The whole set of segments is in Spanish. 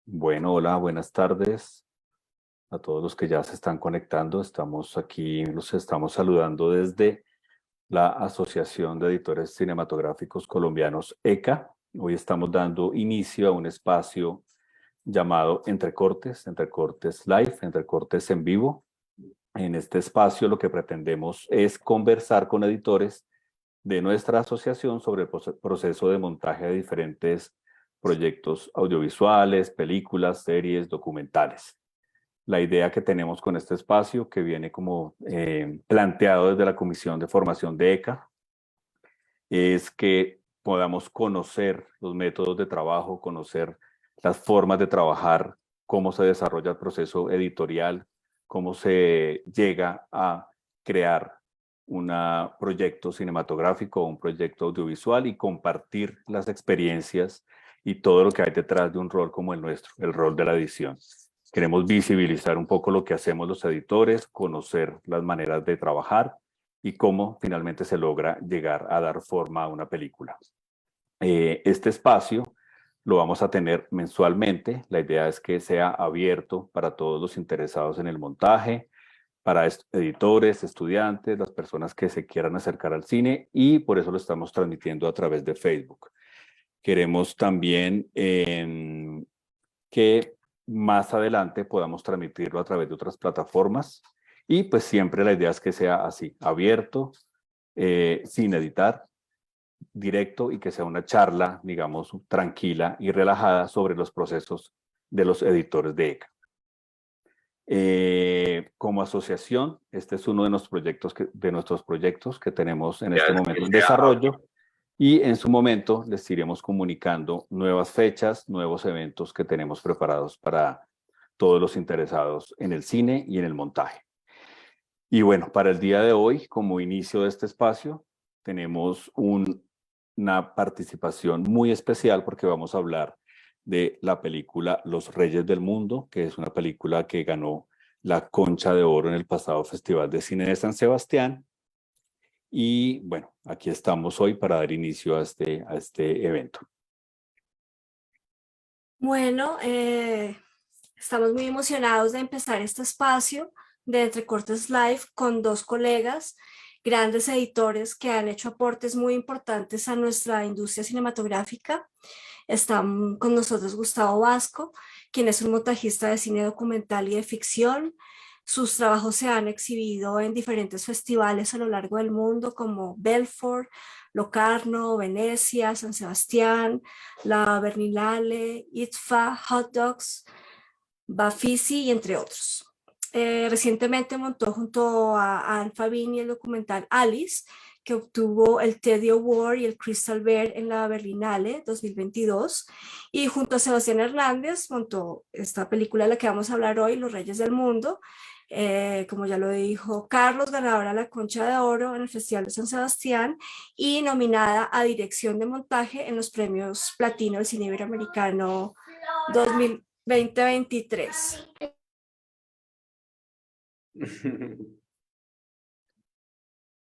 Bueno, hola, buenas tardes a todos los que ya se están conectando. Estamos aquí, los estamos saludando desde la Asociación de Editores Cinematográficos Colombianos, ECA. Hoy estamos dando inicio a un espacio llamado Entre Cortes Live, Entre Cortes en vivo. En este espacio lo que pretendemos es conversar con editores de nuestra asociación sobre el proceso de montaje de diferentes proyectos audiovisuales, películas, series, documentales. La idea que tenemos con este espacio, que viene como planteado desde la Comisión de Formación de ECA, es que podamos conocer los métodos de trabajo, conocer las formas de trabajar, cómo se desarrolla el proceso editorial, cómo se llega a crear un proyecto cinematográfico o un proyecto audiovisual y compartir las experiencias y todo lo que hay detrás de un rol como el nuestro, el rol de la edición. Queremos visibilizar un poco lo que hacemos los editores, conocer las maneras de trabajar y cómo finalmente se logra llegar a dar forma a una película. Este espacio lo vamos a tener mensualmente. La idea es que sea abierto para todos los interesados en el montaje, para editores, estudiantes, las personas que se quieran acercar al cine, y por eso lo estamos transmitiendo a través de Facebook. Queremos también que más adelante podamos transmitirlo a través de otras plataformas, y pues siempre la idea es que sea así, abierto, sin editar, directo, y que sea una charla, digamos, tranquila y relajada sobre los procesos de los editores de ECA. Como asociación, este es uno de nuestros proyectos que tenemos en este momento en desarrollo, y en su momento les iremos comunicando nuevas fechas, nuevos eventos que tenemos preparados para todos los interesados en el cine y en el montaje. Y bueno, para el día de hoy, como inicio de este espacio, tenemos una participación muy especial porque vamos a hablar de la película Los Reyes del Mundo, que es una película que ganó la Concha de Oro en el pasado Festival de Cine de San Sebastián. Y bueno, aquí estamos hoy para dar inicio a este evento. Bueno, estamos muy emocionados de empezar este espacio de Entre Cortes Live con dos colegas, grandes editores que han hecho aportes muy importantes a nuestra industria cinematográfica. Están con nosotros Gustavo Vasco, quien es un montajista de cine documental y de ficción. Sus trabajos se han exhibido en diferentes festivales a lo largo del mundo como Belfort, Locarno, Venecia, San Sebastián, la Berlinale, ITFA, Hot Dogs, Bafisi y entre otros. Recientemente montó junto a Anne Fabini el documental Alice, que obtuvo el Teddy Award y el Crystal Bear en la Berlinale 2022, y junto a Sebastián Hernández montó esta película de la que vamos a hablar hoy, Los Reyes del Mundo. Como ya lo dijo Carlos, ganadora de la Concha de Oro en el Festival de San Sebastián y nominada a Dirección de Montaje en los Premios Platino del Cine Iberoamericano 2023.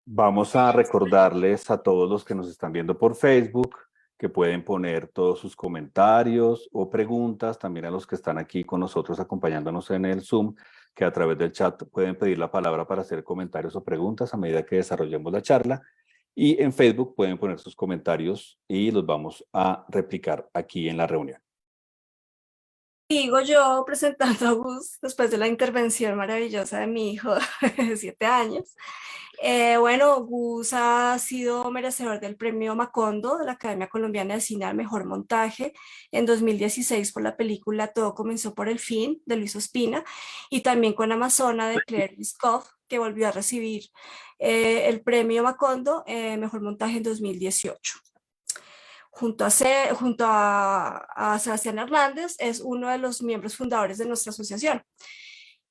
Vamos a recordarles a todos los que nos están viendo por Facebook que pueden poner todos sus comentarios o preguntas, también a los que están aquí con nosotros acompañándonos en el Zoom, que a través del chat pueden pedir la palabra para hacer comentarios o preguntas a medida que desarrollemos la charla, y en Facebook pueden poner sus comentarios y los vamos a replicar aquí en la reunión. Digo yo presentando a Gus después de la intervención maravillosa de mi hijo de 7 años. Bueno, Gus ha sido merecedor del premio Macondo de la Academia Colombiana de Cine al Mejor Montaje en 2016 por la película Todo comenzó por el fin, de Luis Ospina, y también con Amazona, de Claire Biscoff, que volvió a recibir el premio Macondo Mejor Montaje en 2018. Junto a Sebastián Hernández, es uno de los miembros fundadores de nuestra asociación.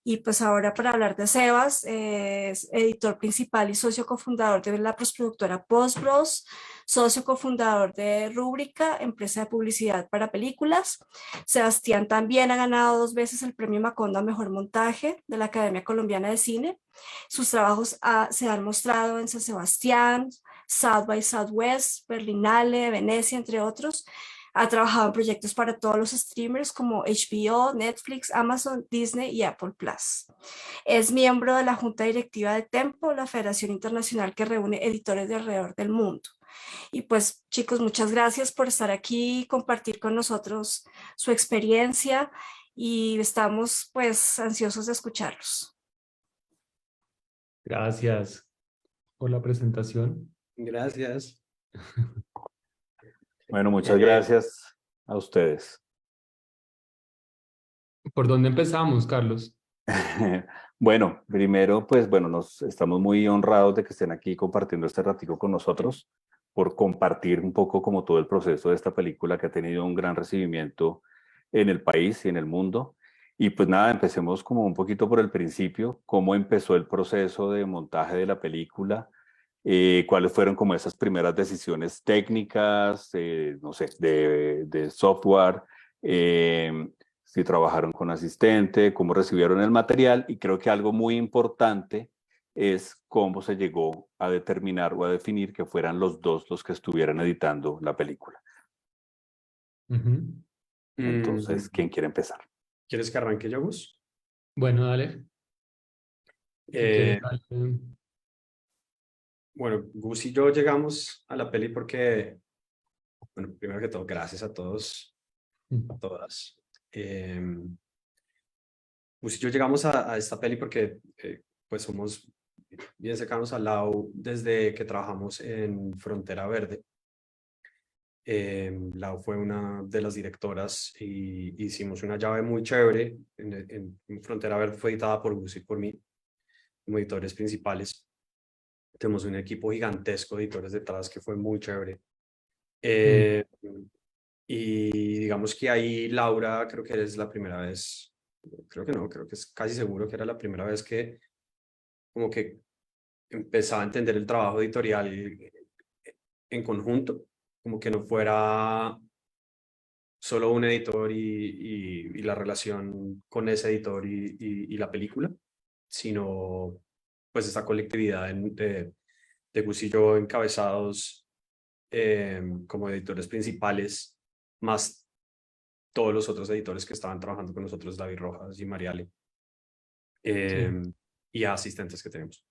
Y pues ahora, para hablar de Sebas, es editor principal y socio cofundador de la postproductora Postbros, socio cofundador de Rúbrica, empresa de publicidad para películas. Sebastián también ha ganado 2 veces el premio Macondo a Mejor Montaje de la Academia Colombiana de Cine. Sus trabajos se han mostrado en San Sebastián, South by Southwest, Berlinale, Venecia, entre otros. Ha trabajado en proyectos para todos los streamers como HBO, Netflix, Amazon, Disney y Apple Plus. Es miembro de la Junta Directiva de Tempo, la federación internacional que reúne editores de alrededor del mundo. Y pues chicos, muchas gracias por estar aquí y compartir con nosotros su experiencia y estamos pues ansiosos de escucharlos. Gracias por la presentación. Gracias. Bueno, muchas gracias a ustedes. ¿Por dónde empezamos, Carlos? Bueno, primero, pues bueno, nos estamos muy honrados de que estén aquí compartiendo este ratico con nosotros, por compartir un poco como todo el proceso de esta película que ha tenido un gran recibimiento en el país y en el mundo. Y pues nada, empecemos como un poquito por el principio, cómo empezó el proceso de montaje de la película, cuáles fueron como esas primeras decisiones técnicas, no sé, de software, si trabajaron con asistente, cómo recibieron el material, y creo que algo muy importante es cómo se llegó a determinar o a definir que fueran los dos los que estuvieran editando la película. Entonces, ¿quién quiere empezar? ¿Quieres que arranque yo, Gus? Bueno, dale. Si quieres, dale. Bueno, Gus y yo llegamos a la peli porque, bueno, primero que todo, gracias a todos, a todas. Gus y yo llegamos a esta peli porque pues somos bien cercanos al Lau desde que trabajamos en Frontera Verde. Lau fue una de las directoras y hicimos una llave muy chévere. En Frontera Verde fue editada por Gus y por mí como editores principales. Tenemos un equipo gigantesco de editores detrás que fue muy chévere. Y digamos que ahí Laura, creo que es la primera vez, creo que no, creo que es casi seguro que era la primera vez que como que empezaba a entender el trabajo editorial en conjunto, como que no fuera solo un editor y la relación con ese editor y la película, sino pues esta colectividad de Gus y yo encabezados como editores principales, más todos los otros editores que estaban trabajando con nosotros, David Rojas y Mariale, y asistentes que tenemos.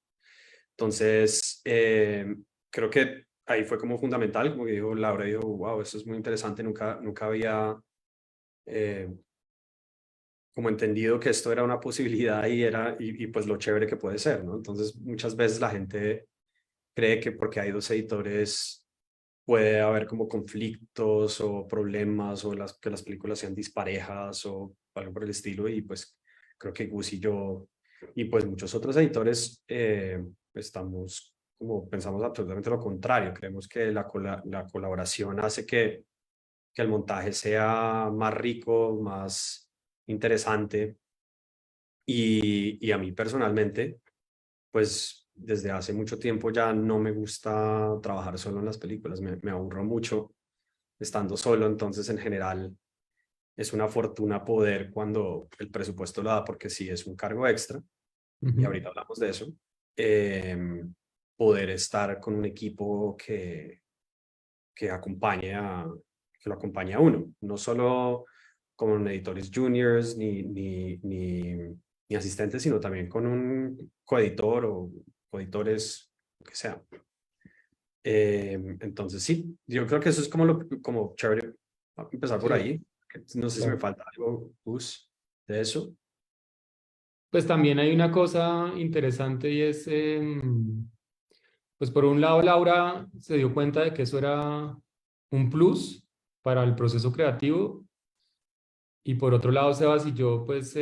Entonces, creo que ahí fue como fundamental, como que dijo Laura, dijo, wow, esto es muy interesante, nunca había como entendido que esto era una posibilidad y pues lo chévere que puede ser, ¿no? Entonces, muchas veces la gente cree que porque hay dos editores puede haber como conflictos o problemas o que las películas sean disparejas o algo por el estilo, y pues creo que Gus y yo y pues muchos otros editores estamos como pensamos absolutamente lo contrario. Creemos que la colaboración hace que el montaje sea más rico, más interesante, y a mí personalmente pues desde hace mucho tiempo ya no me gusta trabajar solo en las películas, me aburro mucho estando solo. Entonces en general es una fortuna poder, cuando el presupuesto lo da, porque sí es un cargo extra, y ahorita hablamos de eso, poder estar con un equipo que lo acompañe a uno, no solo con editores juniors ni asistentes, sino también con un coeditor o coeditores, lo que sea. Entonces sí, yo creo que eso es como chévere empezar por ahí. No sé si me falta algo, Gus, de eso. Pues también hay una cosa interesante y es, pues por un lado Laura se dio cuenta de que eso era un plus para el proceso creativo, y por otro lado Sebas y yo pues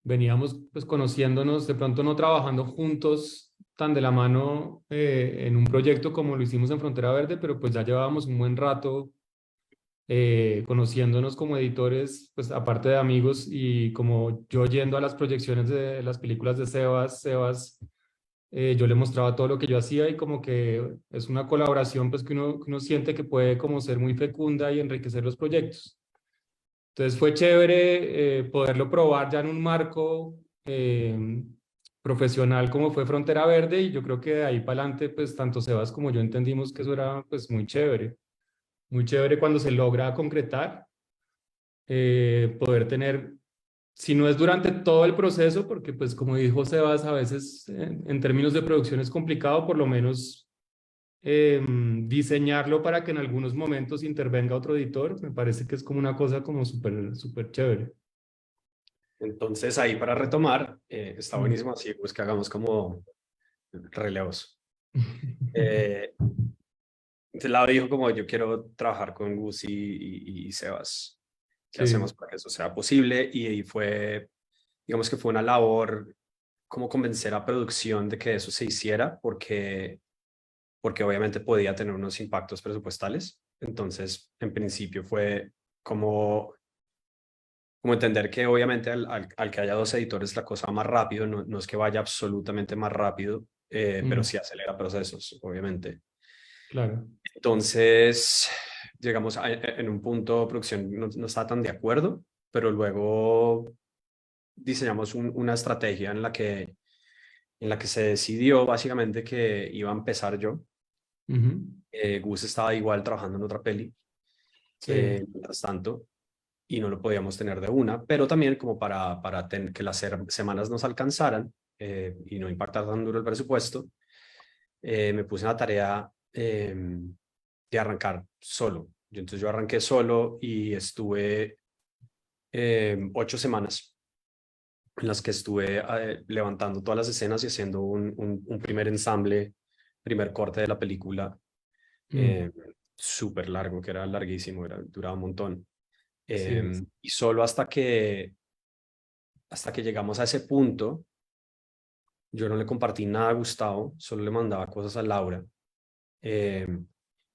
veníamos pues conociéndonos, de pronto no trabajando juntos tan de la mano en un proyecto como lo hicimos en Frontera Verde, pero pues ya llevábamos un buen rato conociéndonos como editores, pues aparte de amigos, y como yo yendo a las proyecciones de las películas de Sebas, yo le mostraba todo lo que yo hacía, y como que es una colaboración pues que uno siente que puede como ser muy fecunda y enriquecer los proyectos. Entonces fue chévere poderlo probar ya en un marco profesional como fue Frontera Verde, y yo creo que de ahí para adelante pues tanto Sebas como yo entendimos que eso era pues muy chévere. muy chévere cuando se logra concretar, poder tener, si no es durante todo el proceso, porque pues como dijo Sebas, a veces en términos de producción es complicado, por lo menos diseñarlo para que en algunos momentos intervenga otro editor, me parece que es como una cosa como súper, súper chévere. Entonces ahí para retomar, está Mm. buenísimo así, pues que hagamos como relevos. Entonces Lau dijo como yo quiero trabajar con Gus y Sebas. ¿Qué Sí. hacemos para que eso sea posible? Y ahí fue, digamos que fue una labor como convencer a producción de que eso se hiciera, porque obviamente podía tener unos impactos presupuestales. Entonces, en principio fue como, como entender que obviamente al que haya dos editores la cosa va más rápido, no es que vaya absolutamente más rápido, pero Mm, sí acelera procesos, obviamente. claro. Entonces, llegamos en un punto, producción no estaba tan de acuerdo, pero luego diseñamos una estrategia en la que se decidió básicamente que iba a empezar yo. Ujú. Gus estaba igual trabajando en otra peli, Sí. mientras tanto, y no lo podíamos tener de una, pero también como para que las semanas nos alcanzaran y no impactar tan duro el presupuesto, me puse en la tarea de arrancar solo. Entonces yo arranqué solo y estuve 8 semanas en las que estuve levantando todas las escenas y haciendo un primer ensamble, primer corte de la película, Mm, eh, súper largo, que era larguísimo, duraba un montón. sí. Y solo hasta que llegamos a ese punto, yo no le compartí nada a Gustavo, solo le mandaba cosas a Laura. eh,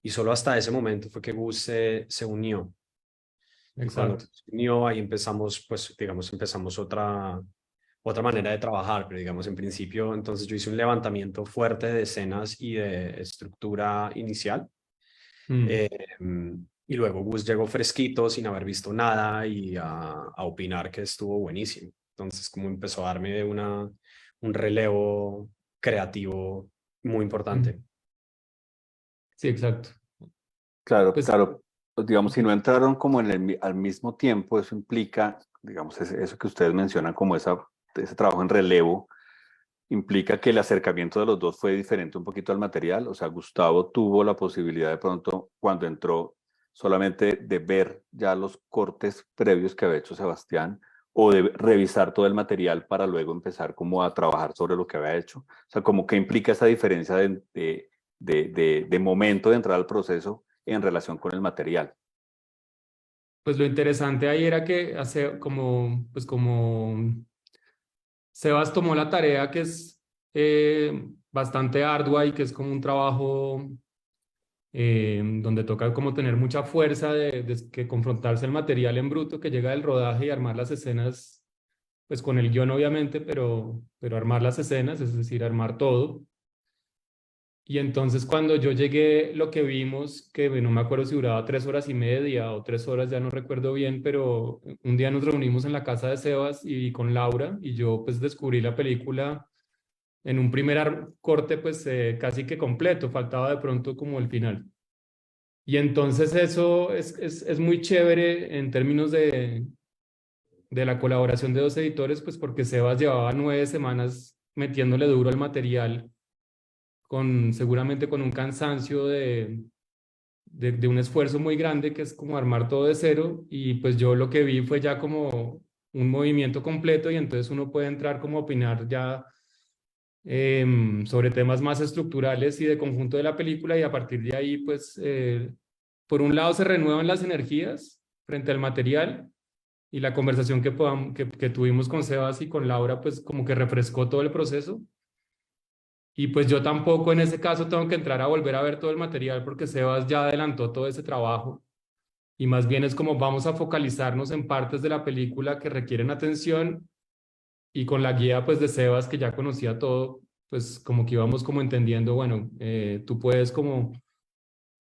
y solo hasta ese momento fue que Gus se unió. Y cuando Exacto. se unió, ahí empezamos, pues, digamos, empezamos otra manera de trabajar, pero digamos, en principio, entonces yo hice un levantamiento fuerte de escenas y de estructura inicial. Mm. eh, y luego Gus llegó fresquito, sin haber visto nada y a opinar que estuvo buenísimo. Entonces, como empezó a darme un relevo creativo muy Mm. importante. Sí, exacto. Claro, Pues claro. Digamos, si no entraron como en al mismo tiempo, eso implica, digamos, eso que ustedes mencionan como ese trabajo en relevo, implica que el acercamiento de los dos fue diferente un poquito al material. O sea, Gustavo tuvo la posibilidad de pronto, cuando entró, solamente de ver ya los cortes previos que había hecho Sebastián o de revisar todo el material para luego empezar como a trabajar sobre lo que había hecho. O sea, como que implica esa diferencia de momento de entrar al proceso en relación con el material. Pues lo interesante ahí era que hace como, pues como Sebas tomó la tarea que es bastante ardua y que es como un trabajo donde toca como tener mucha fuerza de que confrontarse el material en bruto que llega del rodaje y armar las escenas, pues con el guión obviamente, pero armar las escenas, es decir, armar todo. Y entonces cuando yo llegué, lo que vimos, que no me acuerdo si duraba 3 horas y media o 3 horas, ya no recuerdo bien, pero un día nos reunimos en la casa de Sebas y con Laura y yo pues descubrí la película en un primer corte pues casi que completo, faltaba de pronto como el final. Y entonces eso es muy chévere en términos de la colaboración de dos editores, pues porque Sebas llevaba 9 semanas metiéndole duro al material seguramente con un cansancio de un esfuerzo muy grande que es como armar todo de cero y pues yo lo que vi fue ya como un movimiento completo y entonces uno puede entrar como a opinar ya sobre temas más estructurales y de conjunto de la película y a partir de ahí pues por un lado se renuevan las energías frente al material y la conversación que tuvimos con Sebas y con Laura pues como que refrescó todo el proceso. Y pues yo tampoco en ese caso tengo que entrar a volver a ver todo el material porque Sebas ya adelantó todo ese trabajo y más bien es como vamos a focalizarnos en partes de la película que requieren atención y con la guía pues de Sebas que ya conocía todo, pues como que íbamos como entendiendo, bueno, tú puedes como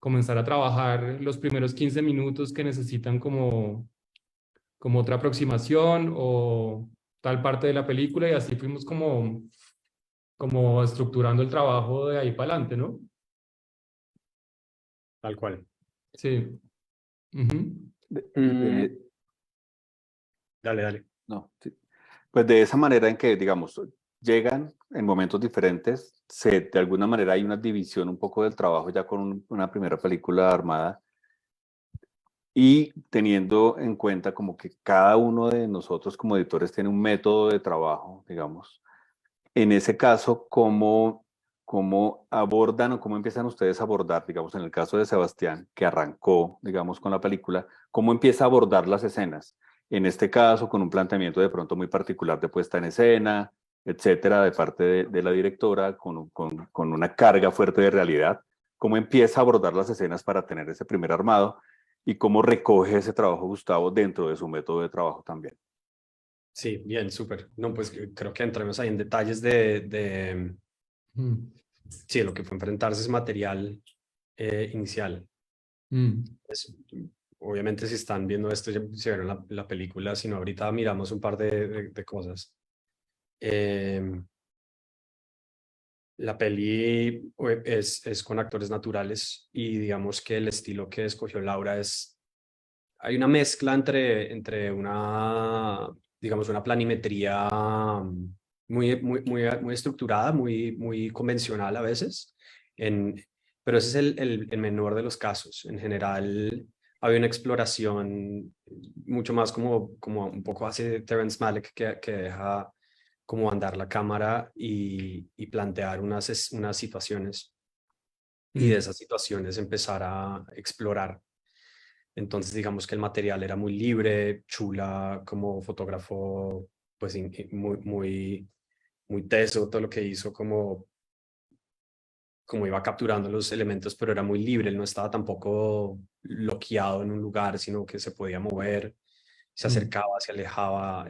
comenzar a trabajar los primeros 15 minutos que necesitan como otra aproximación o tal parte de la película y así fuimos como estructurando el trabajo de ahí para adelante, ¿no? Tal cual. Sí. Ujú. Dale. No, sí. Pues de esa manera en que, digamos, llegan en momentos diferentes, de alguna manera hay una división un poco del trabajo ya con una primera película armada y teniendo en cuenta como que cada uno de nosotros como editores tiene un método de trabajo, digamos. En ese caso, ¿cómo abordan o cómo empiezan ustedes a abordar, digamos, en el caso de Sebastián, que arrancó, digamos, con la película, cómo empieza a abordar las escenas? En este caso, con un planteamiento de pronto muy particular de puesta en escena, etcétera, de parte de la directora, con una carga fuerte de realidad. ¿Cómo empieza a abordar las escenas para tener ese primer armado? ¿Y cómo recoge ese trabajo Gustavo dentro de su método de trabajo también? Sí, bien, súper. No, pues creo que entremos ahí en detalles Mm. sí, lo que fue enfrentarse a ese material inicial. Mm. Pues, obviamente si están viendo esto, ya se vieron la película, sino ahorita miramos un par de cosas. La peli es con actores naturales y digamos que el estilo que escogió Laura hay una mezcla entre digamos, una planimetría muy estructurada, muy convencional a veces, en, pero ese es el menor de los casos. En general, había una exploración mucho más como un poco hace Terrence Malick, que deja como andar la cámara y plantear unas situaciones y de Mm. esas situaciones empezar a explorar. Entonces, digamos que el material era muy libre, Chula como fotógrafo, pues muy teso, todo lo que hizo como iba capturando los elementos, pero era muy libre, él no estaba tampoco bloqueado en un lugar, sino que se podía mover, se Mm. acercaba, se alejaba,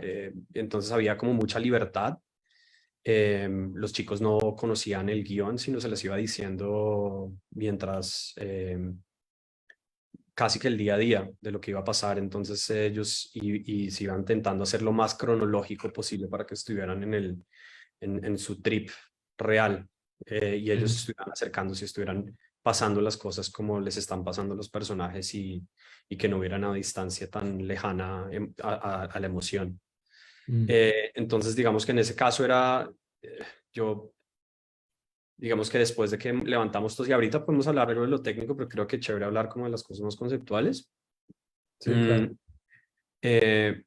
entonces había como mucha libertad. Los chicos no conocían el guión, sino se les iba diciendo mientras casi que el día a día de lo que iba a pasar. Entonces ellos y se iban intentando hacer lo más cronológico posible para que estuvieran en su trip real y ellos Sí. estuvieran acercándose, estuvieran pasando las cosas como les están pasando los personajes y que no hubiera una distancia tan lejana a la emoción. Mm. Entonces, digamos que en ese caso era, yo digamos que después de que levantamos todos, y ahorita podemos hablar algo de lo técnico, pero creo que es chévere hablar como de las cosas más conceptuales. Sí, Mm, claro. eh,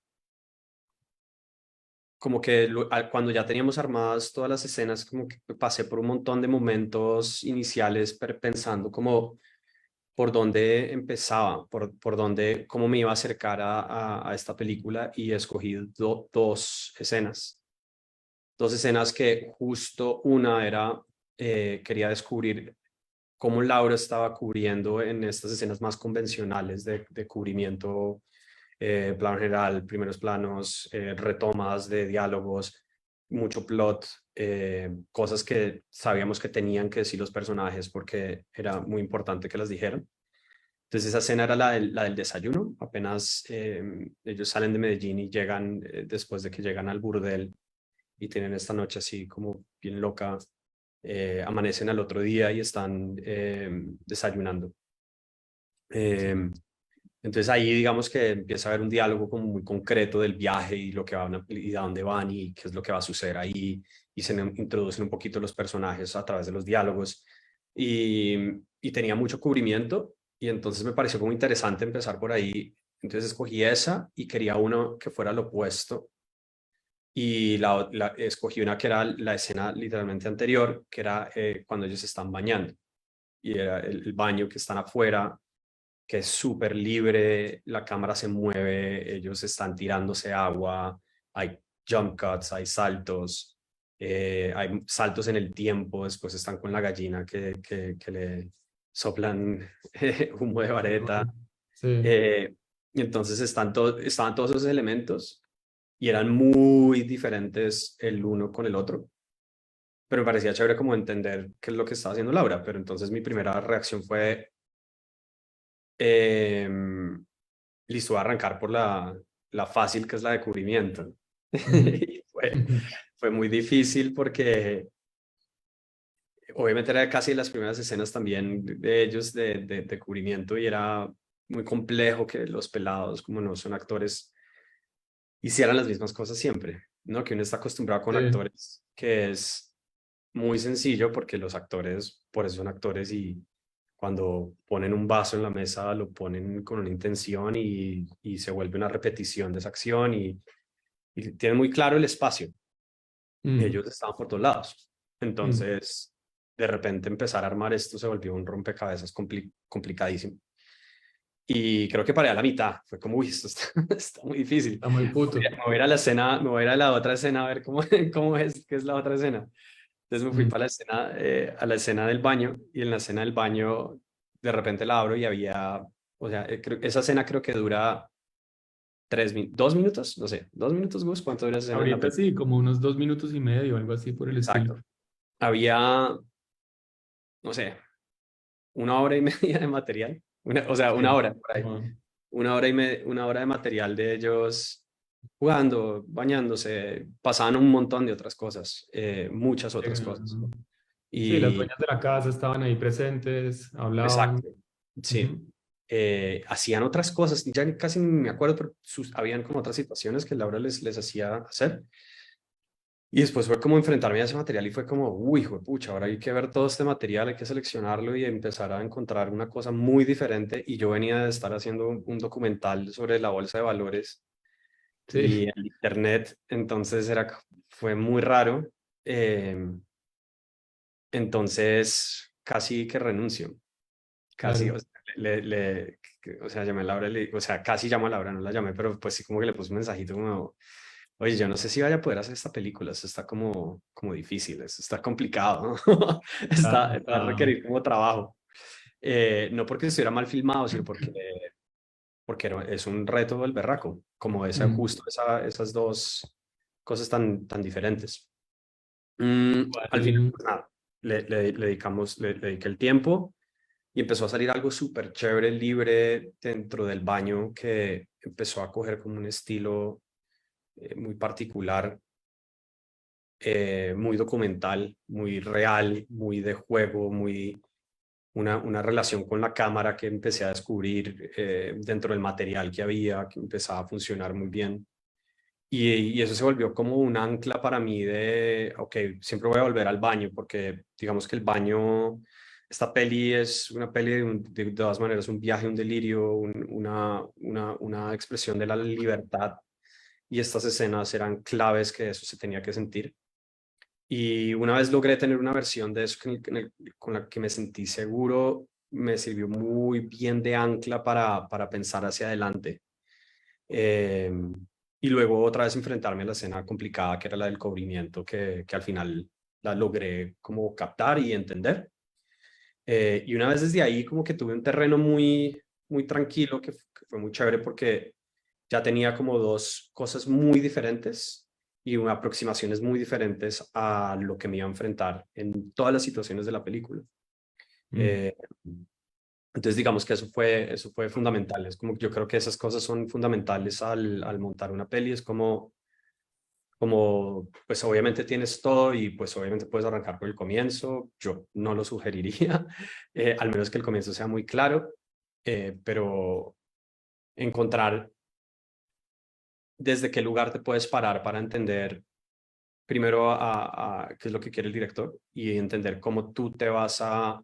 como que cuando ya teníamos armadas todas las escenas, como que pasé por un montón de momentos iniciales pensando como por dónde empezaba, por dónde, cómo me iba a acercar a esta película y escogí dos escenas que justo una era, quería descubrir cómo Laura estaba cubriendo en estas escenas más convencionales de cubrimiento, plano general, primeros planos, retomas de diálogos, mucho plot, cosas que sabíamos que tenían que decir los personajes porque era muy importante que las dijeran. Entonces esa escena era la del desayuno, apenas ellos salen de Medellín y llegan, después de que llegan al burdel y tienen esta noche así como bien loca, amanecen al otro día y están desayunando. Eh, entonces ahí digamos que empieza a haber un diálogo como muy concreto del viaje y lo que van y a dónde van y qué es lo que va a suceder ahí y se introducen un poquito los personajes a través de los diálogos y tenía mucho cubrimiento y entonces me pareció como interesante empezar por ahí. Entonces escogí esa y quería uno que fuera lo opuesto y escogí una que era la escena literalmente anterior, que era cuando ellos se están bañando y era el baño que están afuera, que es súper libre, la cámara se mueve, ellos están tirándose agua, hay jump cuts, hay saltos en el tiempo, después están con la gallina que le soplan humo de vareta. Sí. Eh, y entonces estaban todos esos elementos y eran muy diferentes el uno con el otro, pero me parecía chévere como entender qué es lo que estaba haciendo Laura, pero entonces mi primera reacción fue, listo, voy a arrancar por la fácil, que es la de cubrimiento. Ujú. Y fue muy difícil porque obviamente era casi las primeras escenas también de ellos de cubrimiento y era muy complejo que los pelados, como no son actores, hicieran las mismas cosas siempre, ¿no? Que uno está acostumbrado con Sí. actores, que es muy sencillo porque los actores, por eso son actores y cuando ponen un vaso en la mesa lo ponen con una intención y se vuelve una repetición de esa acción y tienen muy claro el espacio. Ellos estaban por todos lados. Entonces, de repente empezar a armar esto se volvió un rompecabezas complicadísimo. Y creo que paré a la mitad. Fue como, uy, esto está, está muy difícil. Está muy puto. Me voy a ir a la escena, me voy a ir a la otra escena a ver cómo, cómo es, qué es la otra escena. Entonces me fui para a la escena del baño y en la escena del baño de repente la abro y había, o sea, esa escena creo que dura 2 minutos, no sé, 2 minutos, Gus, ¿cuánto dura esa escena en la Ahorita película? sí, como unos 2 minutos y medio, algo así por el estilo. Exacto. Había, no sé, 1 hora y media de material, o sea, Sí. 1 hora por ahí, Wow. 1 hora de material de ellos jugando, bañándose, pasaban un montón de otras cosas, muchas otras cosas. Sí, las Y dueñas de la casa estaban ahí presentes, hablaban. exacto, sí. Ujú. Hacían otras cosas, ya casi ni me acuerdo, pero habían como otras situaciones que Laura les hacía hacer. Y después fue como enfrentarme a ese material y fue como, uy, pucha, ahora hay que ver todo este material, hay que seleccionarlo y empezar a encontrar una cosa muy diferente. Y yo venía de estar haciendo un documental sobre la bolsa de valores y Sí, el internet, entonces fue muy raro. Eh, entonces casi que renuncio, casi, claro. o sea, o sea, llamé a Laura, o sea, casi llamo a Laura, no la llamé, pero pues sí como que le puse un mensajito como, oye, yo no sé si vaya a poder hacer esta película, eso está como difícil, eso está complicado, ¿no? Va a Ah, requerir como trabajo. No porque estuviera mal filmado, sino porque es un reto del berraco, como esa, mm. justo esas dos cosas tan diferentes. Al final, Igual, pues nada, le dediqué el tiempo y empezó a salir algo súper chévere, libre dentro del baño que empezó a coger como un estilo muy particular, muy documental, muy real, muy de juego, muy una relación con la cámara que empecé a descubrir dentro del material que había, que empezaba a funcionar muy bien. Y eso se volvió como un ancla para mí de, ok, siempre voy a volver al baño, porque digamos que el baño, esta peli es una peli de todas maneras, un viaje, un delirio, una expresión de la libertad, y estas escenas eran claves que eso se tenía que sentir. Y una vez logré tener una versión de eso con la que me sentí seguro, me sirvió muy bien de ancla para pensar hacia adelante. Eh, y luego otra vez enfrentarme a la escena complicada que era la del cubrimiento, que al final la logré como captar y entender. Y una vez desde ahí como que tuve un terreno muy tranquilo, que fue muy chévere porque ya tenía como dos cosas muy diferentes y aproximaciones muy diferentes a lo que me iba a enfrentar en todas las situaciones de la película. mm. Eh, entonces, digamos que eso fue fundamental. Es como que yo creo que esas cosas son fundamentales al montar una peli. Es pues obviamente tienes todo y pues obviamente puedes arrancar por el comienzo. Yo no lo sugeriría, al menos que el comienzo sea muy claro, pero encontrar desde qué lugar te puedes parar para entender primero a qué es lo que quiere el director y entender cómo tú te vas a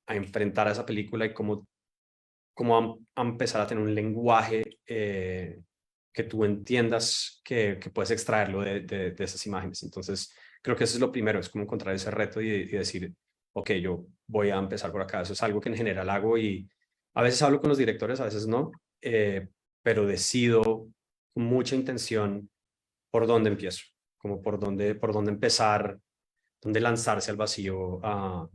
enfrentar a esa película y cómo a empezar a tener un lenguaje que tú entiendas que puedes extraerlo de esas imágenes. Entonces, creo que eso es lo primero, es como encontrar ese reto y decir, ok, yo voy a empezar por acá. Eso es algo que en general hago y a veces hablo con los directores, a veces no, pero decido con mucha intención por dónde empiezo, como por dónde empezar, dónde lanzarse al vacío a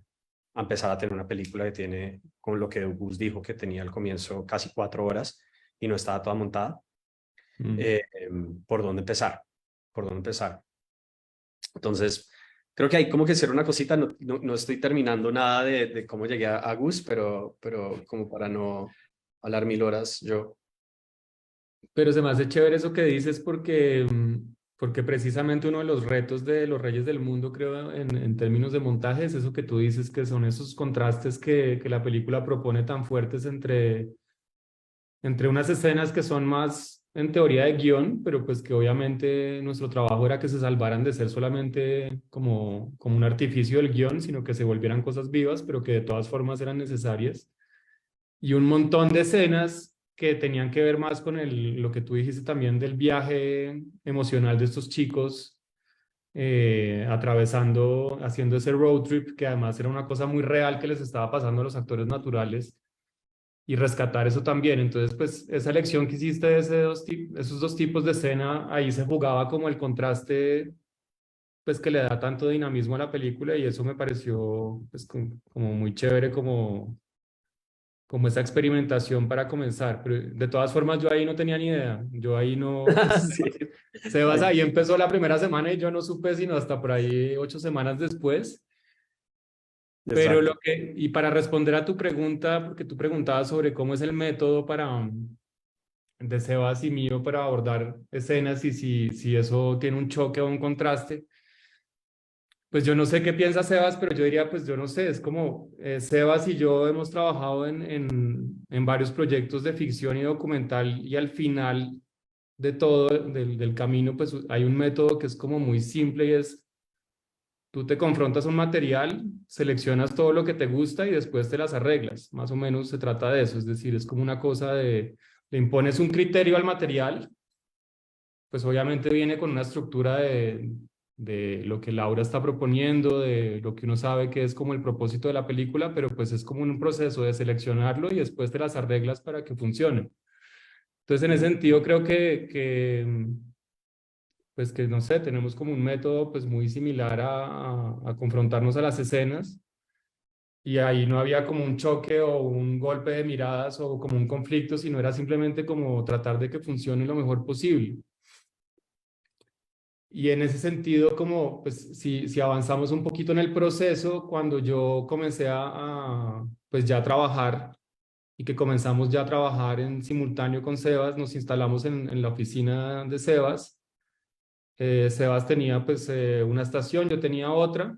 empezar a tener una película que tiene, con lo que Gus dijo, que tenía al comienzo casi 4 horas y no estaba toda montada. Mm. ¿Por dónde empezar? ¿Por dónde empezar? Entonces, creo que hay como que hacer una cosita, no estoy terminando nada de cómo llegué a Gus, pero como para no hablar 1000 horas yo. Pero se me hace chévere eso que dices porque porque precisamente uno de los retos de Los Reyes del Mundo, creo, en términos de montaje, es eso que tú dices, que son esos contrastes que la película propone tan fuertes entre unas escenas que son más en teoría de guión, pero pues que obviamente nuestro trabajo era que se salvaran de ser solamente como un artificio del guión, sino que se volvieran cosas vivas, pero que de todas formas eran necesarias. Y un montón de escenas que tenían que ver más con lo que tú dijiste también del viaje emocional de estos chicos, haciendo ese road trip, que además era una cosa muy real que les estaba pasando a los actores naturales, y rescatar eso también. Entonces, pues esa elección que hiciste de esos dos tipos de escena, ahí se jugaba como el contraste, pues que le da tanto dinamismo a la película, y eso me pareció pues como muy chévere, como esa experimentación para comenzar. Pero de todas formas yo ahí no tenía ni idea. Yo ahí no, pues, Sí. Sebas ahí empezó la primera semana y yo no supe sino hasta por ahí 8 semanas después. Pero Exacto. y para responder a tu pregunta, porque tú preguntabas sobre cómo es el método de Sebas y mío para abordar escenas y si eso tiene un choque o un contraste. Pues yo no sé qué piensa Sebas, pero yo diría, pues yo no sé, es como Sebas y yo hemos trabajado en varios proyectos de ficción y documental, y al final de todo, del camino, pues hay un método que es como muy simple, y es: tú te confrontas un material, seleccionas todo lo que te gusta y después te las arreglas. Más o menos se trata de eso, es decir, es como una cosa le impones un criterio al material, pues obviamente viene con una estructura de lo que Laura está proponiendo, de lo que uno sabe que es como el propósito de la película, pero pues es como un proceso de seleccionarlo y después te las arreglas para que funcione. Entonces, en ese sentido, creo pues que no sé, tenemos como un método pues muy similar a confrontarnos a las escenas, y ahí no había como un choque o un golpe de miradas o como un conflicto, sino era simplemente como tratar de que funcione lo mejor posible. Y en ese sentido, como pues si avanzamos un poquito en el proceso, cuando yo comencé pues ya a trabajar, y que comenzamos ya a trabajar en simultáneo con Sebas, nos instalamos en la oficina de Sebas. Sebas tenía pues una estación, yo tenía otra,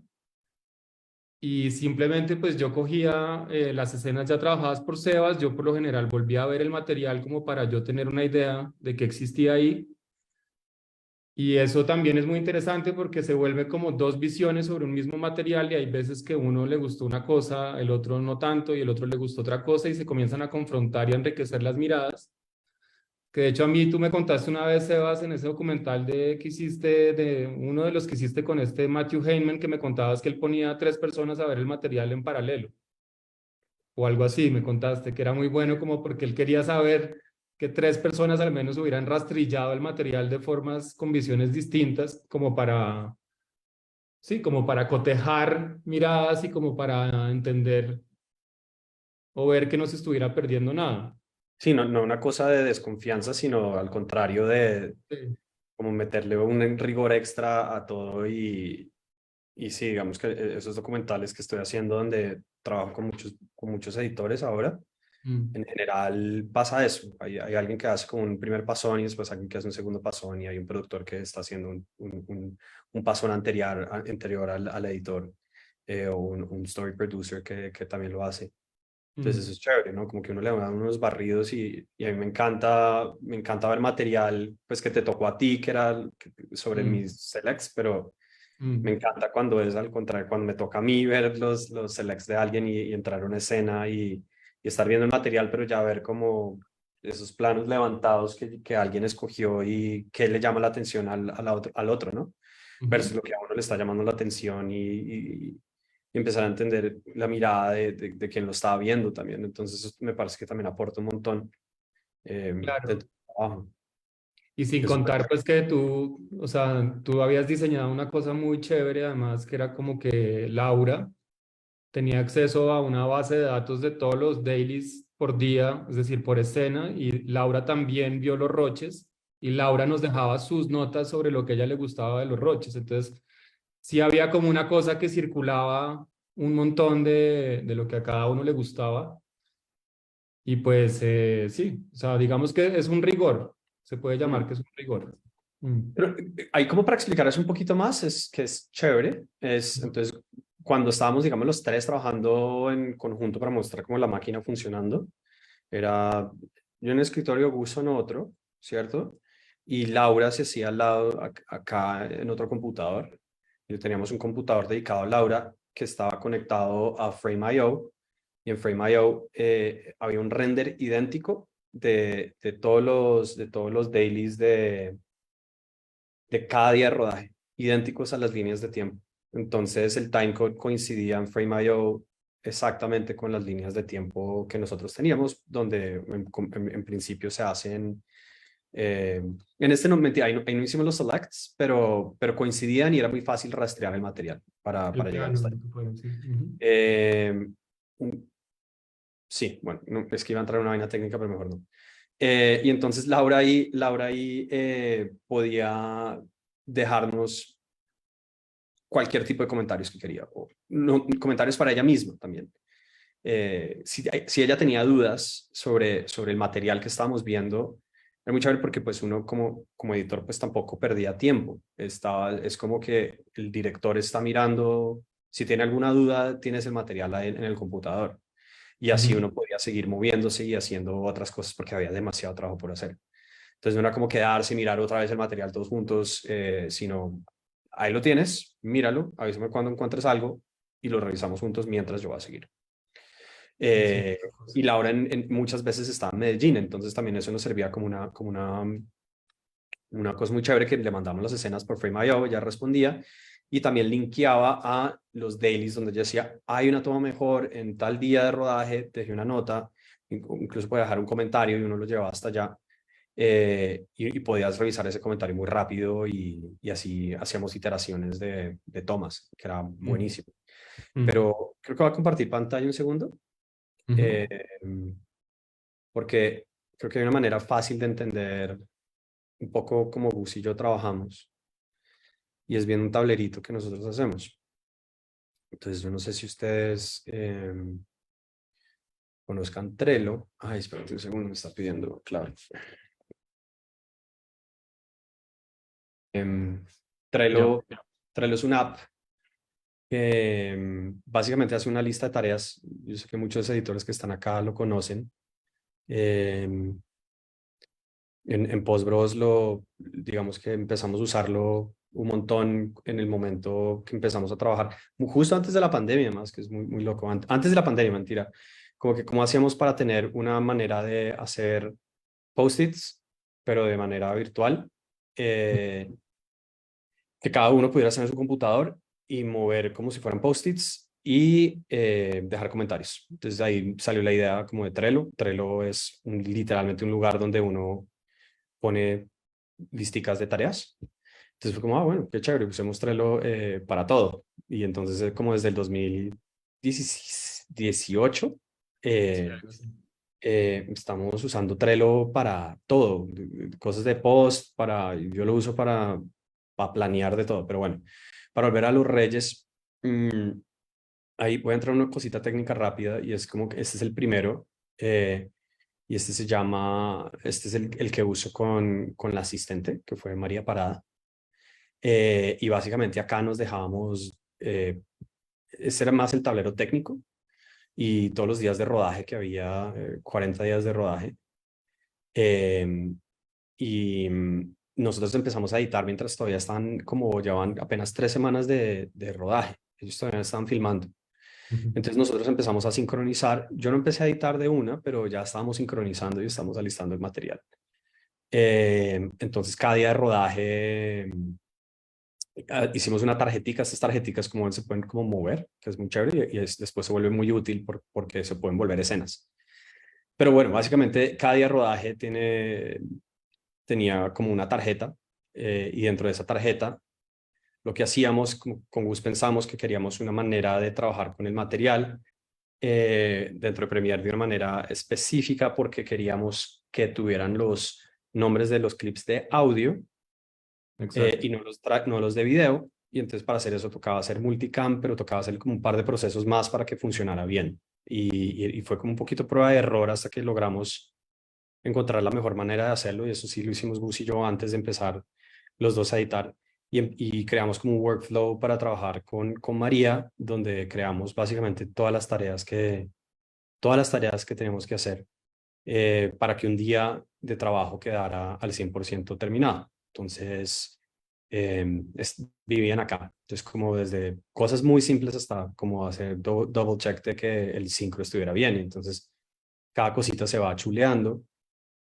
y simplemente pues yo cogía las escenas ya trabajadas por Sebas. Yo por lo general volvía a ver el material como para yo tener una idea de qué existía ahí. Y eso también es muy interesante porque se vuelve como dos visiones sobre un mismo material, y hay veces que uno le gustó una cosa, el otro no tanto, y el otro le gustó otra cosa, y se comienzan a confrontar y a enriquecer las miradas. Que de hecho a mí tú me contaste una vez, Sebas, en ese documental que hiciste, de uno de los que hiciste con este Matthew Heineman, que me contabas que él ponía a 3 personas a ver el material en paralelo, o algo así, me contaste, que era muy bueno como porque él quería saber que 3 personas al menos hubieran rastrillado el material de formas, con visiones distintas, como para, sí, como para cotejar miradas y como para entender o ver que no se estuviera perdiendo nada. Sí, no una cosa de desconfianza, sino al contrario de Sí. como meterle un rigor extra a todo. Y sí, digamos que esos documentales que estoy haciendo, donde trabajo con muchos editores ahora, Mm. en general pasa eso. Hay alguien que hace como un primer pasón y después alguien que hace un segundo pasón, y hay un productor que está haciendo un pasón anterior al editor, o un story producer que también lo hace. Entonces Mm. eso es chévere, ¿no? Como que uno le da unos barridos, y a mí me encanta ver material pues que te tocó a ti, que era sobre Mm. mis selects, pero me Mm. encanta cuando es al contrario, cuando me toca a mí ver los selects de alguien, y entrar a una escena, y estar viendo el material, pero ya ver como esos planos levantados que alguien escogió y que le llama la atención al otro, ¿no? Ujú. Versus lo que a uno le está llamando la atención, y empezar a entender la mirada de quien lo estaba viendo también. Entonces eso me parece que también aporta un montón dentro Claro. del trabajo. Y sin Eso contar, pues que tú, o sea, tú habías diseñado una cosa muy chévere, además, que era como que Laura tenía acceso a una base de datos de todos los dailies por día, es decir, por escena, y Laura también vio los roches, y Laura nos dejaba sus notas sobre lo que a ella le gustaba de los roches. Entonces, sí había como una cosa que circulaba un montón de lo que a cada uno le gustaba. Y pues sí, o sea, digamos que es un rigor, se puede llamar Mm. que es un rigor. Pero ahí como para explicar eso un poquito más, es que es chévere. Entonces, cuando estábamos, digamos, los tres trabajando en conjunto para mostrar cómo la máquina funcionando, era yo en el escritorio, Gus en otro, ¿cierto? Y Laura se hacía al lado, acá en otro computador. Y teníamos un computador dedicado a Laura que estaba conectado a Frame.io. Y en Frame.io había un render idéntico de todos los dailies de cada día de rodaje, idénticos a las líneas de tiempo. Entonces el timecode coincidía en Frame.io exactamente con las líneas de tiempo que nosotros teníamos, donde en principio se hacen, en este no, mentira, ahí no hicimos los selects, pero coincidían y era muy fácil rastrear el material para llegar hasta ahí. Sí, bueno, no, es que iba a entrar en una vaina técnica, pero mejor no. Y entonces Laura ahí podía dejarnos cualquier tipo de comentarios que quería, o no, comentarios para ella misma también. Si ella tenía dudas sobre el material que estábamos viendo, era muy chévere porque pues uno como editor pues tampoco perdía tiempo. Es como que el director está mirando, si tiene alguna duda, tienes el material ahí en el computador. Y así uno podía seguir moviéndose y haciendo otras cosas porque había demasiado trabajo por hacer. Entonces no era como quedarse y mirar otra vez el material todos juntos, sino ahí lo tienes, míralo, avísame cuando encuentres algo y lo revisamos juntos mientras yo voy a seguir. Y Laura muchas veces estaba en Medellín, entonces también eso nos servía como una cosa muy chévere, que le mandamos las escenas por Frame.io, ella respondía y también linkeaba a los dailies donde ella decía, hay una toma mejor en tal día de rodaje, dejé una nota, incluso puede dejar un comentario y uno lo llevaba hasta allá. Y podías revisar ese comentario muy rápido y así hacíamos iteraciones de tomas, que era buenísimo. Pero creo que voy a compartir pantalla un segundo, porque creo que hay una manera fácil de entender un poco cómo Gus y yo trabajamos, y es bien un tablerito que nosotros hacemos. Entonces yo no sé si ustedes conozcan Trello. Ay, espérate un segundo, me está pidiendo, claro. Trello es una app que básicamente hace una lista de tareas. Yo sé que muchos editores que están acá lo conocen. En Postbros digamos que empezamos a usarlo un montón en el momento que empezamos a trabajar, justo antes de la pandemia, más que es muy, muy loco. Antes de la pandemia, mentira. Como que cómo hacíamos para tener una manera de hacer post-its, pero de manera virtual. Que cada uno pudiera hacer en su computador y mover como si fueran post-its y dejar comentarios. Entonces ahí salió la idea como de Trello. Trello es literalmente un lugar donde uno pone listicas de tareas. Entonces fue como, bueno, qué chévere, usemos Trello para todo. Y entonces como desde el 2018 estamos usando Trello para todo, cosas de post, yo lo uso para planear de todo, pero bueno, para volver a los Reyes, ahí voy a entrar en una cosita técnica rápida y es como que este es el primero y este es el que uso con la asistente, que fue María Parada. Y básicamente acá nos dejábamos, ese era más el tablero técnico y todos los días de rodaje que había, 40 días de rodaje. Y nosotros empezamos a editar mientras todavía estaban, como llevaban apenas 3 semanas de rodaje. Ellos todavía estaban filmando. Entonces nosotros empezamos a sincronizar. Yo no empecé a editar de una, pero ya estábamos sincronizando y estamos alistando el material. Entonces cada día de rodaje hicimos una tarjetica. Estas tarjeticas como se pueden como mover, que es muy chévere y después se vuelve muy útil porque se pueden volver escenas. Pero bueno, básicamente cada día de rodaje tenía como una tarjeta y dentro de esa tarjeta lo que hacíamos con Gus, pensamos que queríamos una manera de trabajar con el material dentro de Premiere de una manera específica porque queríamos que tuvieran los nombres de los clips de audio y no los de video. Y entonces para hacer eso tocaba hacer multicam, pero tocaba hacer como un par de procesos más para que funcionara bien. Y fue como un poquito prueba de error hasta que logramos encontrar la mejor manera de hacerlo, y eso sí lo hicimos Gus y yo antes de empezar los dos a editar. Y creamos como un workflow para trabajar con María, donde creamos básicamente todas las tareas que tenemos que hacer para que un día de trabajo quedara al 100% terminado. Entonces, vivían acá. Entonces, como desde cosas muy simples hasta como hacer double check de que el sincro estuviera bien. Entonces, cada cosita se va chuleando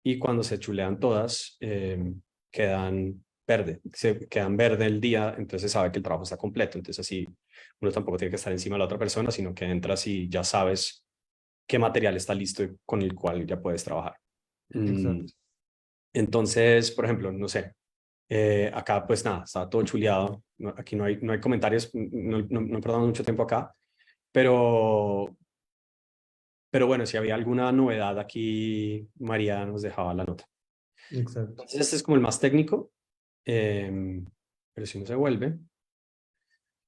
y cuando se chulean todas, quedan verde el día, entonces se sabe que el trabajo está completo. Entonces, así uno tampoco tiene que estar encima de la otra persona, sino que entras y ya sabes qué material está listo y con el cual ya puedes trabajar. Exacto. Entonces, por ejemplo, no sé, acá pues nada, está todo chuleado, aquí no hay comentarios, no perdamos mucho tiempo acá, pero, pero bueno, si había alguna novedad aquí, María nos dejaba la nota. Exacto. Entonces, este es como el más técnico, pero si no se vuelve.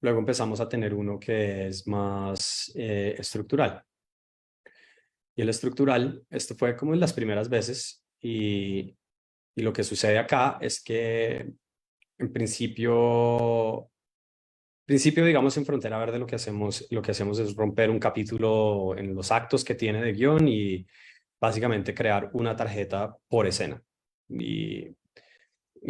Luego empezamos a tener uno que es más estructural. Y el estructural, esto fue como en las primeras veces y lo que sucede acá es que en principio, digamos, en Frontera Verde lo que hacemos es romper un capítulo en los actos que tiene de guión y básicamente crear una tarjeta por escena. Y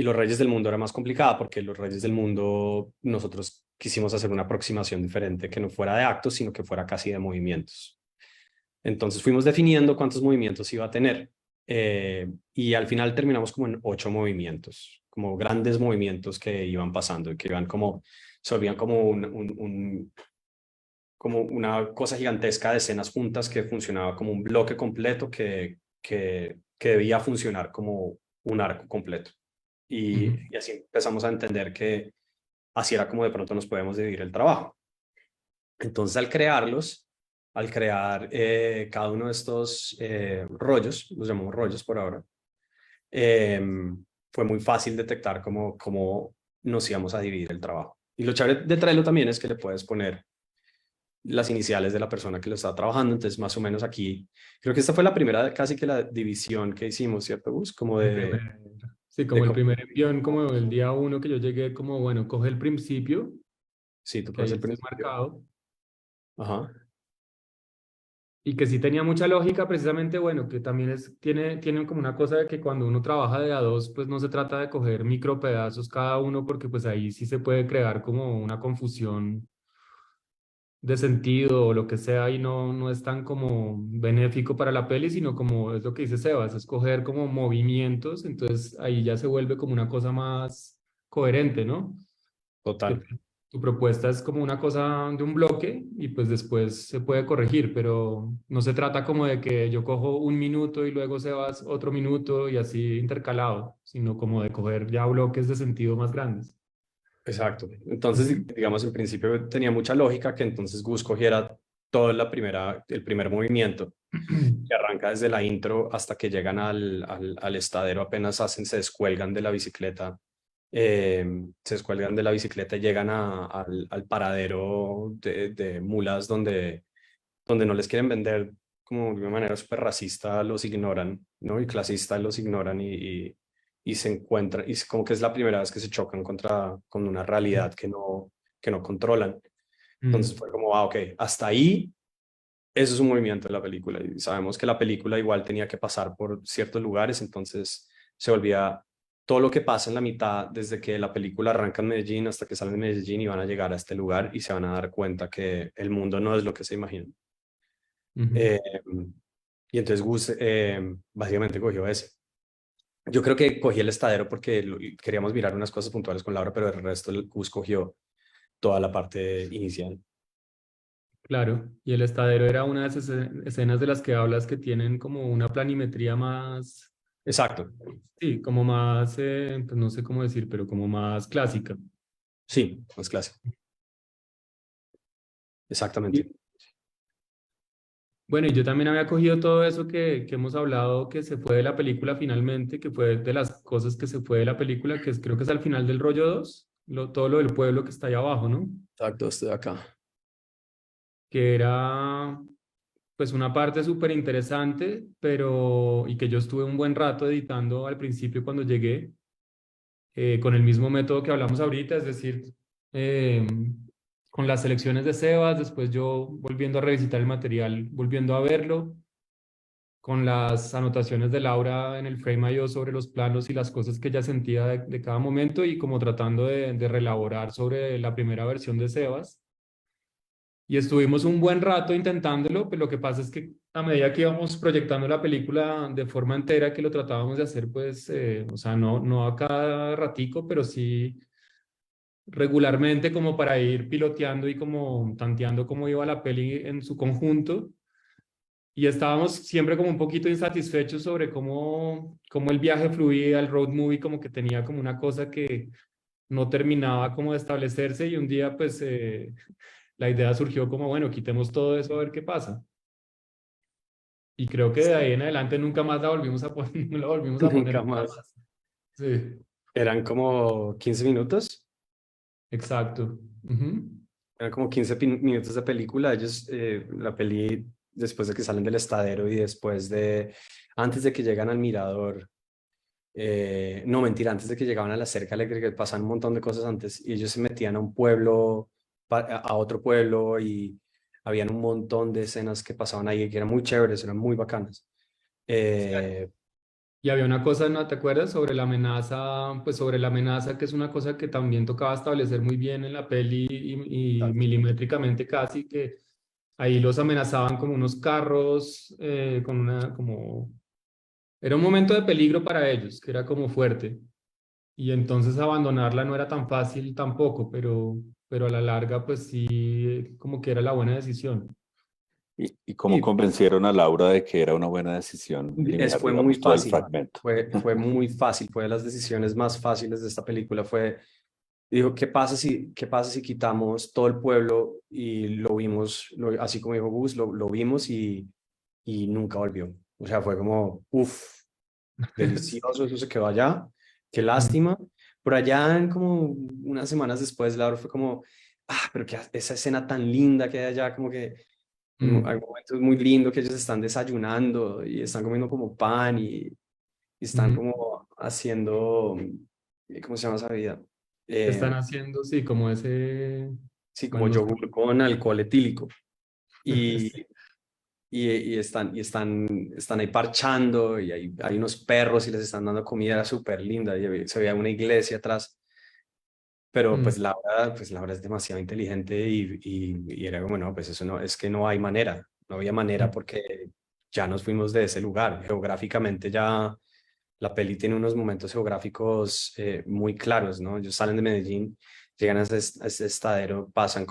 Los Reyes del Mundo era más complicada porque Los Reyes del Mundo nosotros quisimos hacer una aproximación diferente que no fuera de actos, sino que fuera casi de movimientos. Entonces fuimos definiendo cuántos movimientos iba a tener y al final terminamos como en 8 movimientos, como grandes movimientos que iban pasando y que iban como, se volvían como como una cosa gigantesca de escenas juntas que funcionaba como un bloque completo que debía funcionar como un arco completo. Y así empezamos a entender que así era como de pronto nos podemos dividir el trabajo. Entonces, al crear cada uno de estos rollos, los llamamos rollos por ahora, fue muy fácil detectar cómo nos íbamos a dividir el trabajo. Y lo chévere de Trello también es que le puedes poner las iniciales de la persona que lo está trabajando. Entonces, más o menos aquí, creo que esta fue la primera, casi que la división que hicimos, ¿cierto, Gus? Como Sí, como el primer envión, como el día uno que yo llegué, como bueno, coge el principio, Sí, tú que puedes ahí el esté principio. marcado, Ajá. y que sí tenía mucha lógica, precisamente, bueno, que también tiene como una cosa de que cuando uno trabaja de a dos, pues no se trata de coger micro pedazos cada uno, porque pues ahí sí se puede crear como una confusión de sentido o lo que sea y no es tan como benéfico para la peli, sino como es lo que dice Sebas, es coger como movimientos, entonces ahí ya se vuelve como una cosa más coherente, ¿no? Que Total. tu propuesta es como una cosa de un bloque y pues después se puede corregir, pero no se trata como de que yo cojo un minuto y luego Sebas otro minuto y así intercalado, sino como de coger ya bloques de sentido más grandes. Exacto. Entonces, Ujú. digamos, en principio tenía mucha lógica que entonces Gus cogiera todo el primer movimiento, que arranca desde la intro hasta que llegan al estadero, apenas se descuelgan de la bicicleta, se descuelgan de la bicicleta y llegan al paradero de mulas donde no les quieren vender como de una manera súper racista, los ignoran, ¿no? Y clasista los ignoran y se encuentran, y es como que es la primera vez que se chocan con una realidad que no controlan. Entonces Mm. fue como, ah, ok, hasta ahí, eso es un movimiento de la película. Y sabemos que la película igual tenía que pasar por ciertos lugares, entonces se volvía todo lo que pasa en la mitad, desde que la película arranca en Medellín hasta que sale de Medellín y van a llegar a este lugar y se van a dar cuenta que el mundo no es lo que se imaginan. Ujú. Eh, y entonces Gus básicamente cogió ese. Yo creo que cogí el estadero porque queríamos mirar unas cosas puntuales con Laura, pero el resto el Gus cogió toda la parte inicial. Claro, y el estadero era una de esas escenas de las que hablas que tienen como una planimetría más, Exacto, sí, como más, pues no sé cómo decir, pero como más clásica. sí, es clásico, Y, exactamente. bueno, y yo también había cogido todo eso que hemos hablado, que se fue de la película finalmente, que fue de las cosas que se fue de la película, que creo que es al final del rollo 2 todo lo del pueblo que está ahí abajo, ¿no? Exacto, estoy acá. Que era pues una parte súper interesante, pero y que yo estuve un buen rato editando al principio cuando llegué, con el mismo método que hablamos ahorita, es decir, con las selecciones de Sebas, después yo volviendo a revisitar el material, volviendo a verlo, con las anotaciones de Laura en el Frame.io sobre los planos y las cosas que ella sentía de cada momento y como tratando de reelaborar sobre la primera versión de Sebas. Y estuvimos un buen rato intentándolo, pero lo que pasa es que a medida que íbamos proyectando la película de forma entera, que lo tratábamos de hacer, pues, o sea, no a cada ratico, pero sí regularmente como para ir piloteando y como tanteando cómo iba la peli en su conjunto. Y estábamos siempre como un poquito insatisfechos sobre cómo el viaje fluía, el road movie como que tenía como una cosa que no terminaba como de establecerse y un día pues la idea surgió como, bueno, quitemos todo eso a ver qué pasa. Y creo que de ahí en adelante nunca más la volvimos a poner, no la volvimos a poner. Nunca más. Sí, Eran como 15 minutos. exacto. Ujú. Eran como 15 minutos de película. Ellos, la peli, después de que salen del estadero y después de, antes de que llegan al mirador, no, mentira, antes de que llegaban a la cerca eléctrica, pasan un montón de cosas antes y ellos se metían a un pueblo, a otro pueblo y habían un montón de escenas que pasaban ahí que eran muy chéveres, eran muy bacanas. Eh, Y había una cosa, ¿no te acuerdas? Sobre la amenaza, pues sobre la amenaza, que es una cosa que también tocaba establecer muy bien en la peli y milimétricamente casi, que ahí los amenazaban como unos carros, con una, como, era un momento de peligro para ellos, que era como fuerte. Y entonces abandonarla no era tan fácil tampoco, pero a la larga, pues sí, como que era la buena decisión. ¿Y cómo y convencieron a Laura de que era una buena decisión eliminar, fue muy digamos, todo el fácil, fragmento? fue muy fácil, fue de las decisiones más fáciles de esta película, fue. Dijo, ¿qué pasa si quitamos todo el pueblo y lo vimos, así como dijo Gus, lo vimos y nunca volvió? O sea, fue como, uff, delicioso, eso se quedó allá, qué lástima. Por allá, como unas semanas después, Laura fue como, pero que esa escena tan linda que hay allá, como que hay momentos muy lindos que ellos están desayunando y están comiendo como pan y están como haciendo, ¿cómo se llama esa vida? Están haciendo, sí, como ese, Sí, como bueno, no sé. yogur con alcohol etílico. Y, Sí. están ahí parchando y hay unos perros y les están dando comida, era súper linda. Y se veía una iglesia atrás, pero Mm, pues Laura es demasiado inteligente y era como, no, pues eso no, es que no hay manera, no había manera mm, porque ya nos fuimos de ese lugar. Geográficamente ya la peli tiene unos momentos geográficos muy claros, ¿no? Ellos salen de Medellín, llegan a ese estadero, pasan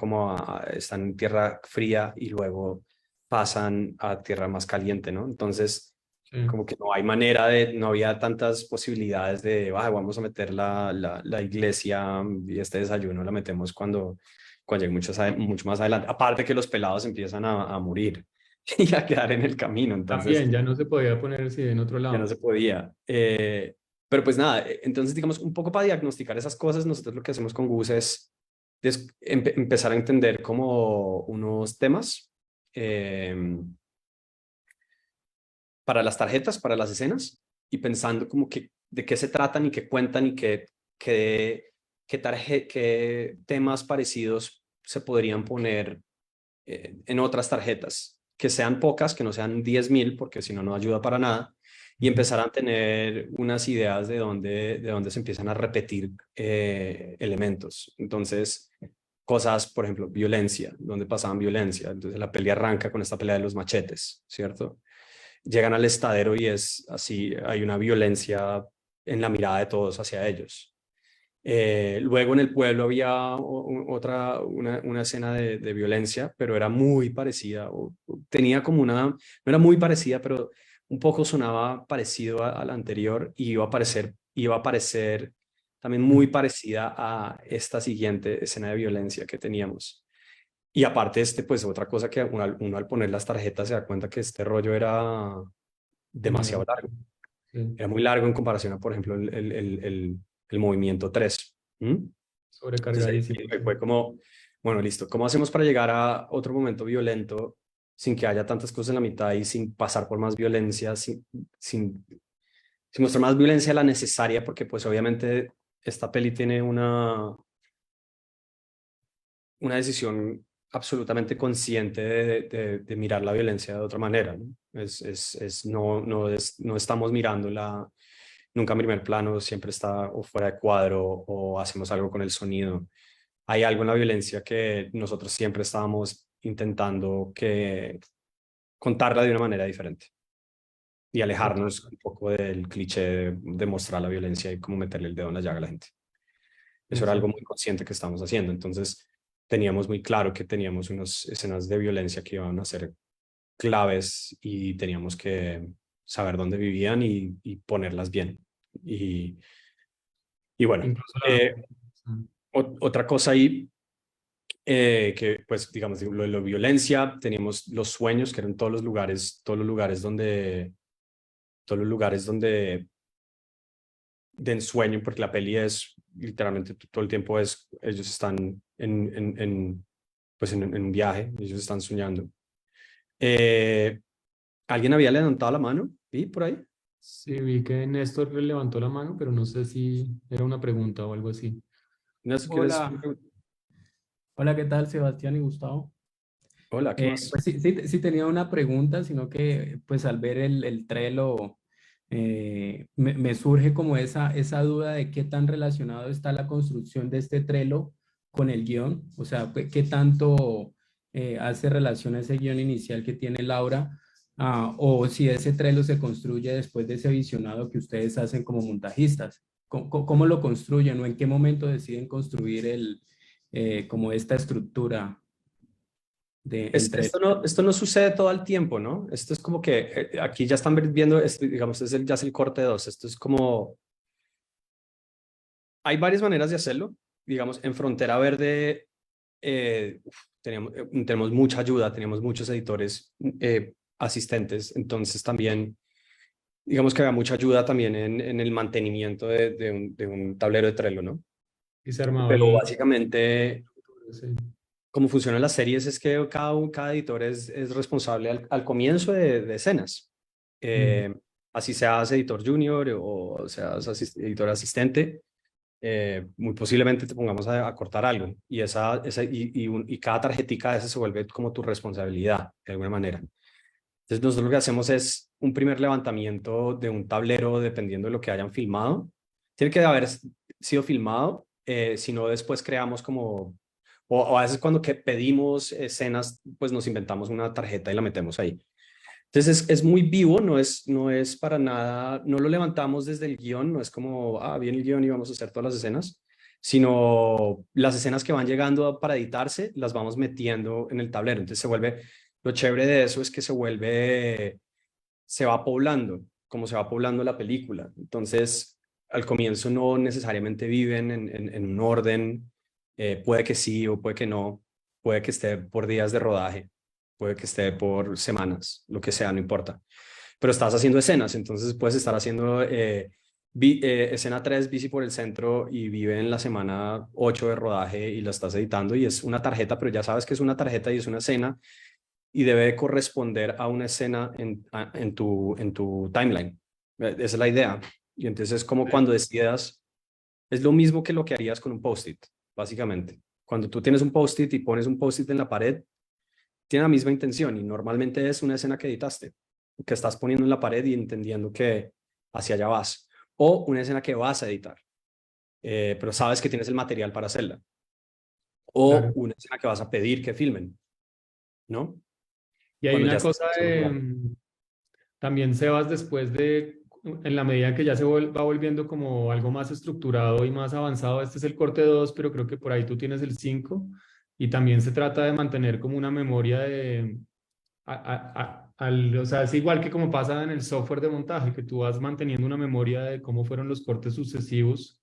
están en tierra fría y luego pasan a tierra más caliente, ¿no? Entonces, sí. como que no hay no había tantas posibilidades de, vamos a meter la iglesia y este desayuno la metemos cuando llegue mucho más adelante. Aparte que los pelados empiezan a morir y a quedar en el camino, entonces También ya no se podía poner sí, en otro ya no lado. se podía. Pero pues nada, entonces digamos, un poco para diagnosticar esas cosas, nosotros lo que hacemos con Gus es empezar a entender como unos temas eh, para las tarjetas, para las escenas, y pensando como que de qué se tratan y qué cuentan y qué temas parecidos se podrían poner en otras tarjetas, que sean pocas, que no sean 10.000, porque si no, no ayuda para nada, y Ujú. empezar a tener unas ideas de dónde se empiezan a repetir elementos. Entonces, cosas, por ejemplo, violencia, donde pasaban violencia. Entonces, la peli arranca con esta pelea de los machetes, ¿cierto? Llegan al estadero y es así, hay una violencia en la mirada de todos hacia ellos. Luego en el pueblo había una escena de violencia, pero era muy parecida, o tenía como no era muy parecida, pero un poco sonaba parecido a la anterior y iba a parecer también muy parecida a esta siguiente escena de violencia que teníamos. Y aparte, pues otra cosa que uno al poner las tarjetas se da cuenta que este rollo era Muy demasiado largo. largo. Sí. Era muy largo en comparación a, por ejemplo, el movimiento 3. Entonces Sobrecargadísimo. ahí fue como, bueno, listo, ¿cómo hacemos para llegar a otro momento violento sin que haya tantas cosas en la mitad y sin pasar por más violencia, sin mostrar más violencia de la necesaria? Porque pues obviamente esta peli tiene una decisión absolutamente consciente de mirar la violencia de otra manera, ¿no? No estamos mirándola nunca en primer plano, siempre está o fuera de cuadro o hacemos algo con el sonido. Hay algo en la violencia que nosotros siempre estábamos intentando contarla de una manera diferente y alejarnos un poco del cliché de mostrar la violencia y cómo meterle el dedo en la llaga a la gente. Eso era algo muy consciente que estábamos haciendo. Entonces teníamos muy claro que teníamos unas escenas de violencia que iban a ser claves y teníamos que saber dónde vivían y ponerlas bien. Y bueno, Incluso otra cosa ahí, que pues digamos, lo de la violencia, teníamos los sueños, que eran todos los lugares donde de ensueño, porque la peli es literalmente todo el tiempo ellos están en un viaje, ellos están soñando. ¿Alguien había levantado la mano? ¿Vi por ahí? sí, vi que Néstor le levantó la mano, pero no sé si era una pregunta o algo así. Nelson, Hola, hola, ¿qué tal, Sebastián y Gustavo? Hola, ¿qué más? Pues sí tenía una pregunta, sino que pues al ver el Trello me surge como esa duda de qué tan relacionado está la construcción de este Trello con el guión, o sea, qué tanto hace relación a ese guión inicial que tiene Laura, o si ese Trello se construye después de ese visionado que ustedes hacen como montajistas. ¿Cómo lo construyen o en qué momento deciden construir como esta estructura del Trello? Esto no sucede todo el tiempo, ¿no? Esto es como que aquí ya están viendo, digamos, ya es el corte 2. Esto es como, hay varias maneras de hacerlo. Digamos, en Frontera Verde tenemos mucha ayuda, tenemos muchos editores asistentes, entonces también, digamos que había mucha ayuda también en el mantenimiento de un tablero de Trello, ¿no? Y se armaba Pero básicamente sí. cómo funcionan las series es que cada editor es responsable al comienzo de escenas. Así seas editor junior o seas editor asistente, muy posiblemente te pongamos a cortar algo y cada tarjetica de esa se vuelve como tu responsabilidad de alguna manera. Entonces nosotros lo que hacemos es un primer levantamiento de un tablero dependiendo de lo que hayan filmado. Tiene que haber sido filmado, si no después creamos como o a veces cuando pedimos escenas, pues nos inventamos una tarjeta y la metemos ahí. Entonces es muy vivo, no es para nada, no lo levantamos desde el guión, no es como, viene el guión y vamos a hacer todas las escenas, sino las escenas que van llegando para editarse, las vamos metiendo en el tablero. Entonces lo chévere de eso es que se va poblando, como se va poblando la película. Entonces, al comienzo no necesariamente viven en un orden. Puede que sí o puede que no, puede que esté por días de rodaje, puede que esté por semanas, lo que sea, no importa. Pero estás haciendo escenas, entonces puedes estar haciendo escena 3, bici por el centro y vive en la semana 8 de rodaje y la estás editando y es una tarjeta, pero ya sabes que es una tarjeta y es una escena y debe corresponder a una escena en tu timeline. Esa es la idea. Y entonces es como cuando decidas, es lo mismo que lo que harías con un post-it. Básicamente, cuando tú tienes un post-it y pones un post-it en la pared, tiene la misma intención y normalmente es una escena que editaste, que estás poniendo en la pared y entendiendo que hacia allá vas, o una escena que vas a editar, pero sabes que tienes el material para hacerla, o Claro. una escena que vas a pedir que filmen, ¿no? Y hay Cuando una ya cosa también, Sebas, después en la medida que ya va volviendo como algo más estructurado y más avanzado, este es el corte 2, pero creo que por ahí tú tienes el 5, y también se trata de mantener como una memoria o sea, es igual que como pasa en el software de montaje, que tú vas manteniendo una memoria de cómo fueron los cortes sucesivos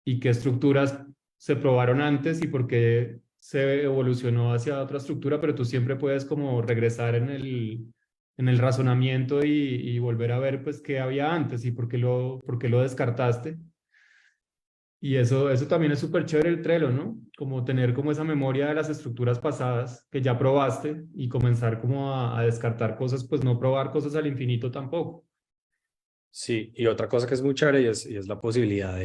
y qué estructuras se probaron antes y por qué se evolucionó hacia otra estructura, pero tú siempre puedes como regresar en el razonamiento y volver a ver pues qué había antes y por qué lo descartaste. Y eso también es súper chévere el Trello, ¿no? Como tener como esa memoria de las estructuras pasadas que ya probaste y comenzar como a descartar cosas, pues no probar cosas al infinito tampoco. Sí, y otra cosa que es muy chévere y es la posibilidad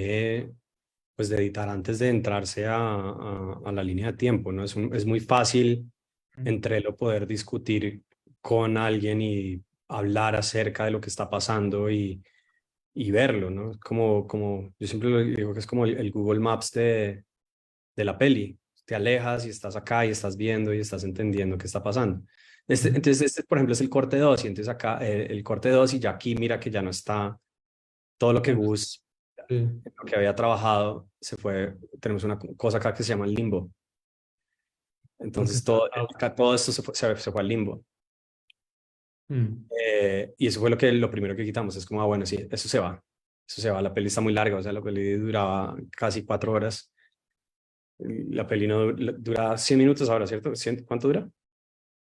pues de editar antes de entrarse a la línea de tiempo, ¿no? Es muy fácil en Trello poder discutir con alguien y hablar acerca de lo que está pasando y verlo, ¿no? Yo siempre lo digo que es como el Google Maps de la peli. Te alejas y estás acá y estás viendo y estás entendiendo qué está pasando. Entonces, por ejemplo, es el corte 2 y entonces acá el corte 2 y ya aquí mira que ya no está todo lo que Gus, Sí. lo que había trabajado, se fue, tenemos una cosa acá que se llama el limbo. Porque Entonces está acá todo esto se fue al limbo. Mm. Y eso fue lo primero que quitamos. Es como, bueno, sí, eso se va. La peli está muy larga, o sea, la peli duraba casi 4 horas. La peli no dura 100 minutos ahora, ¿cierto? ¿Cuánto dura?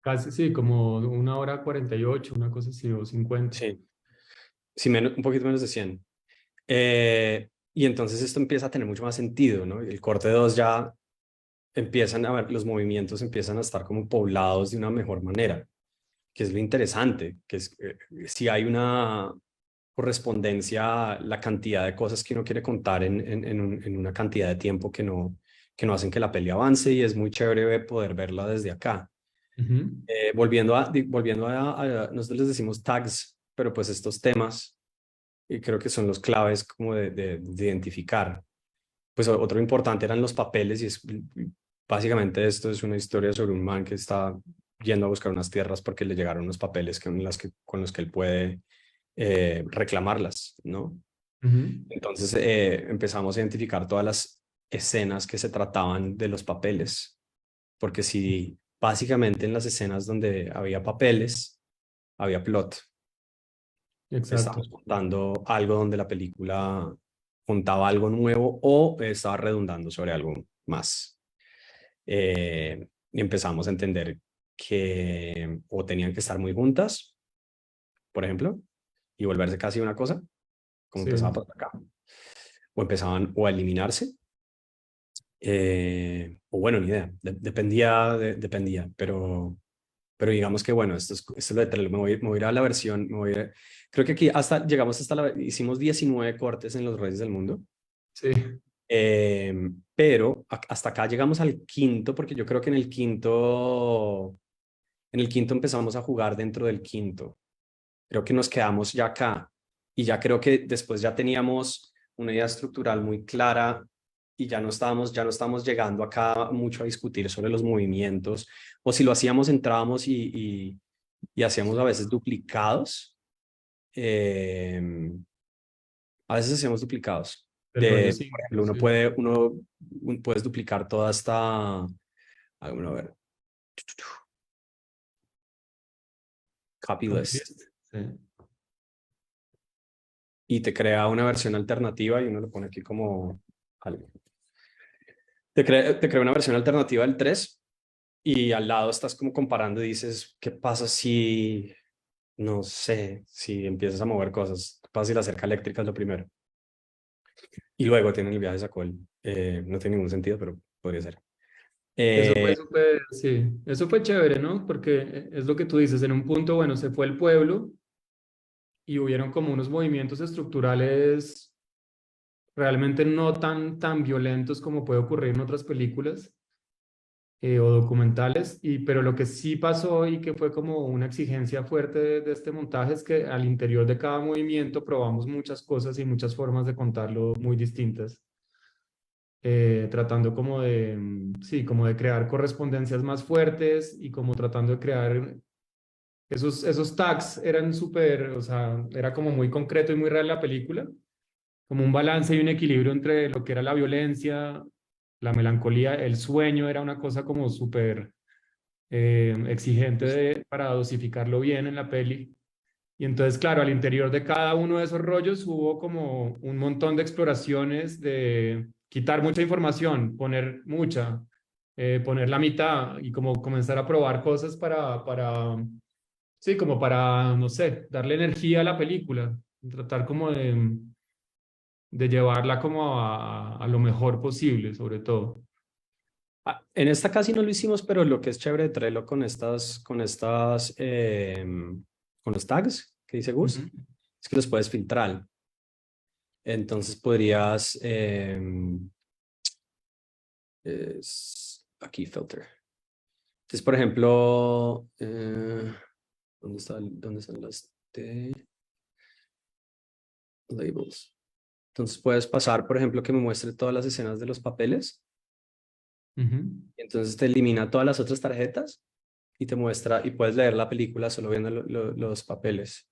Casi, sí, como 1 hora 48, una cosa así, o 50. Sí, sí un poquito menos de 100. Y entonces esto empieza a tener mucho más sentido, ¿no? El corte 2 ya empiezan a ver, los movimientos empiezan a estar como poblados de una mejor manera, que es lo interesante, que es si hay una correspondencia a la cantidad de cosas que uno quiere contar en una cantidad de tiempo que no hacen que la peli avance y es muy chévere poder verla desde acá. Ujú. Nosotros les decimos tags, pero pues estos temas y creo que son los claves como de identificar. Pues otro importante eran los papeles y básicamente esto es una historia sobre un man que está yendo a buscar unas tierras porque le llegaron unos papeles con los que él puede reclamarlas, ¿no? Ujú. Entonces empezamos a identificar todas las escenas que se trataban de los papeles, porque si básicamente en las escenas donde había papeles, había plot. Exacto. Estamos contando algo donde la película contaba algo nuevo o estaba redundando sobre algo más. Y empezamos a entender que o tenían que estar muy juntas, por ejemplo, y volverse casi una cosa, como Sí. empezaba por acá, o empezaban o a eliminarse, o bueno, ni idea, dependía, pero digamos que bueno, esto es lo de Trello, me voy a ir a la versión, creo que aquí llegamos hicimos 19 cortes en los Reyes del Mundo, Sí. pero hasta acá llegamos al quinto, porque yo creo que en el quinto empezamos a jugar dentro del quinto. Creo que nos quedamos ya acá y ya creo que después ya teníamos una idea estructural muy clara y ya no estábamos llegando acá mucho a discutir sobre los movimientos o si lo hacíamos entrábamos y hacíamos a veces duplicados. A veces hacíamos duplicados. El rollo Por 5. ejemplo, Sí. puedes duplicar toda esta, a ver, copy list Copylist. Sí. y te crea una versión alternativa y uno lo pone aquí como algo. Te crea una versión alternativa del 3 y al lado estás como comparando y dices, ¿qué pasa si, no sé, si empiezas a mover cosas? ¿Qué pasa si la cerca eléctrica es lo primero? Y luego tienen el viaje de Sacol. No tiene ningún sentido, pero podría ser. Eso fue súper, sí, eso fue chévere, ¿no? Porque es lo que tú dices, en un punto, bueno, se fue el pueblo y hubieron como unos movimientos estructurales realmente no tan violentos como puede ocurrir en otras películas o documentales, pero lo que sí pasó y que fue como una exigencia fuerte de este montaje es que al interior de cada movimiento probamos muchas cosas y muchas formas de contarlo muy distintas. Tratando como de, sí, como de crear correspondencias más fuertes y como tratando de crear esos tags eran súper, o sea, era como muy concreto y muy real la película, como un balance y un equilibrio entre lo que era la violencia, la melancolía, el sueño era una cosa como súper exigente para dosificarlo bien en la peli. Y entonces, claro, al interior de cada uno de esos rollos hubo como un montón de exploraciones de quitar mucha información, poner mucha, poner la mitad y como comenzar a probar cosas sí, como para, no sé, darle energía a la película, tratar como de llevarla como a lo mejor posible, sobre todo. En esta casi no lo hicimos, pero lo que es chévere de Trello con los tags que dice Gus, Ujú. es que los puedes filtrar. Entonces podrías es aquí filter. Entonces, por ejemplo, ¿dónde están las de labels? Entonces puedes pasar, por ejemplo, que me muestre todas las escenas de los papeles. Entonces te elimina todas las otras tarjetas y te muestra, y puedes leer la película solo viendo los papeles.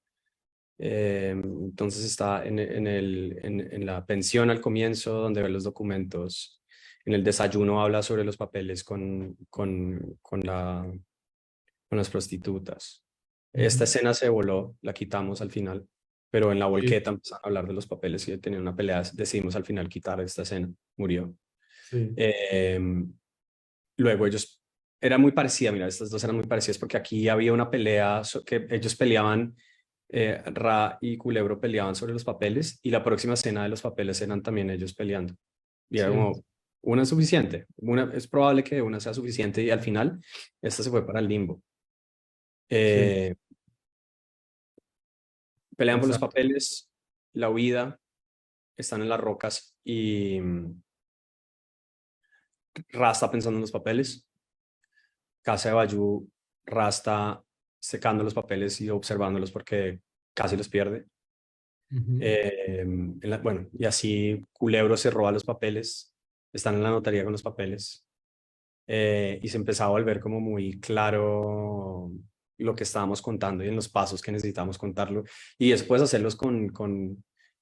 Entonces está en la pensión al comienzo, donde ve los documentos. En el desayuno habla sobre los papeles con las prostitutas. Esta escena se voló, la quitamos al final, pero en la volqueta empezaron a hablar de los papeles y tenían una pelea. Decidimos al final quitar esta escena, murió. Sí. Luego ellos, era muy parecida, mira, estas dos eran muy parecidas porque aquí había una pelea que ellos peleaban, Ra y Culebro peleaban sobre los papeles y la próxima escena de los papeles eran también ellos peleando. Y era como, una es suficiente, es probable que una sea suficiente y al final esta se fue para el limbo. Pelean por los papeles, la huida, están en las rocas y Ra está pensando en los papeles. Casa de Bayou, Ra está secando los papeles y observándolos porque casi los pierde. Bueno, y así Culebro se roba los papeles, están en la notaría con los papeles y se empezaba a volver como muy claro lo que estábamos contando y en los pasos que necesitamos contarlo. Y eso puedes hacerlos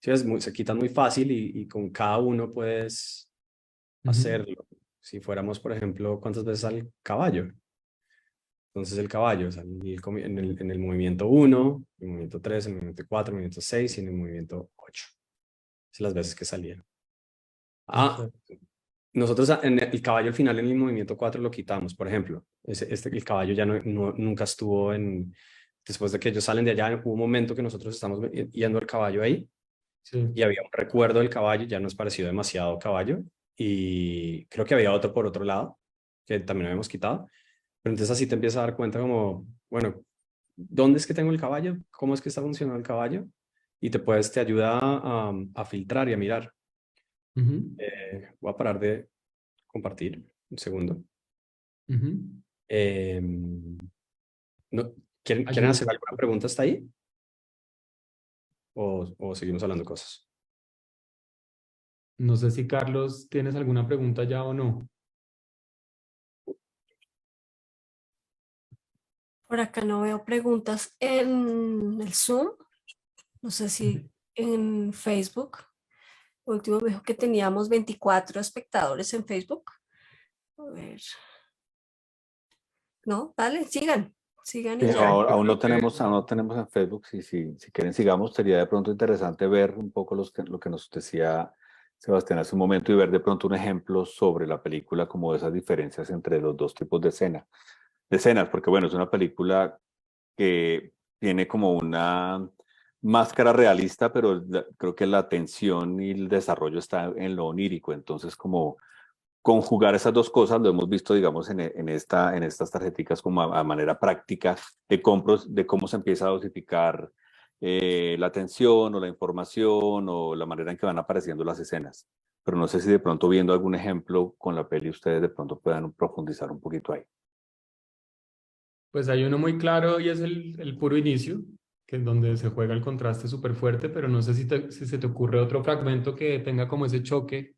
sí, se quitan muy fácil y con cada uno puedes hacerlo. Si fuéramos, por ejemplo, ¿cuántas veces al caballo? Entonces el caballo sale en el movimiento 1, en el movimiento 3, en el movimiento 4, en el movimiento 6 y en el movimiento 8. Esas las veces que salieron. Nosotros en el caballo al final en el movimiento 4 lo quitamos, por ejemplo. El caballo ya nunca estuvo después de que ellos salen de allá, hubo un momento que nosotros estamos yendo al caballo ahí y había un recuerdo del caballo, ya nos pareció demasiado caballo y creo que había otro por otro lado que también habíamos quitado. Pero entonces así te empiezas a dar cuenta como, bueno, ¿dónde es que tengo el caballo? ¿Cómo es que está funcionando el caballo? Y te ayuda a filtrar y a mirar. Voy a parar de compartir un segundo. ¿Quieren hacer alguna pregunta hasta ahí? ¿O seguimos hablando de cosas? No sé si Carlos, ¿tienes alguna pregunta ya o no? Por acá no veo preguntas en el Zoom. No sé si en Facebook. Último me dijo que teníamos 24 espectadores en Facebook. A ver. No, dale, sigan y ya. Aún no tenemos en Facebook. Si quieren sigamos, sería de pronto interesante ver un poco lo que nos decía Sebastián hace un momento y ver de pronto un ejemplo sobre la película, como esas diferencias entre los dos tipos de escenas, porque bueno, es una película que tiene como una máscara realista, pero creo que la tensión y el desarrollo está en lo onírico, entonces como conjugar esas dos cosas lo hemos visto, digamos, en estas tarjeticas como a manera práctica de cómo se empieza a dosificar la atención o la información o la manera en que van apareciendo las escenas. Pero no sé si de pronto viendo algún ejemplo con la peli ustedes de pronto puedan profundizar un poquito ahí. Pues hay uno muy claro y es el puro inicio, que es donde se juega el contraste súper fuerte, pero no sé si se te ocurre otro fragmento que tenga como ese choque.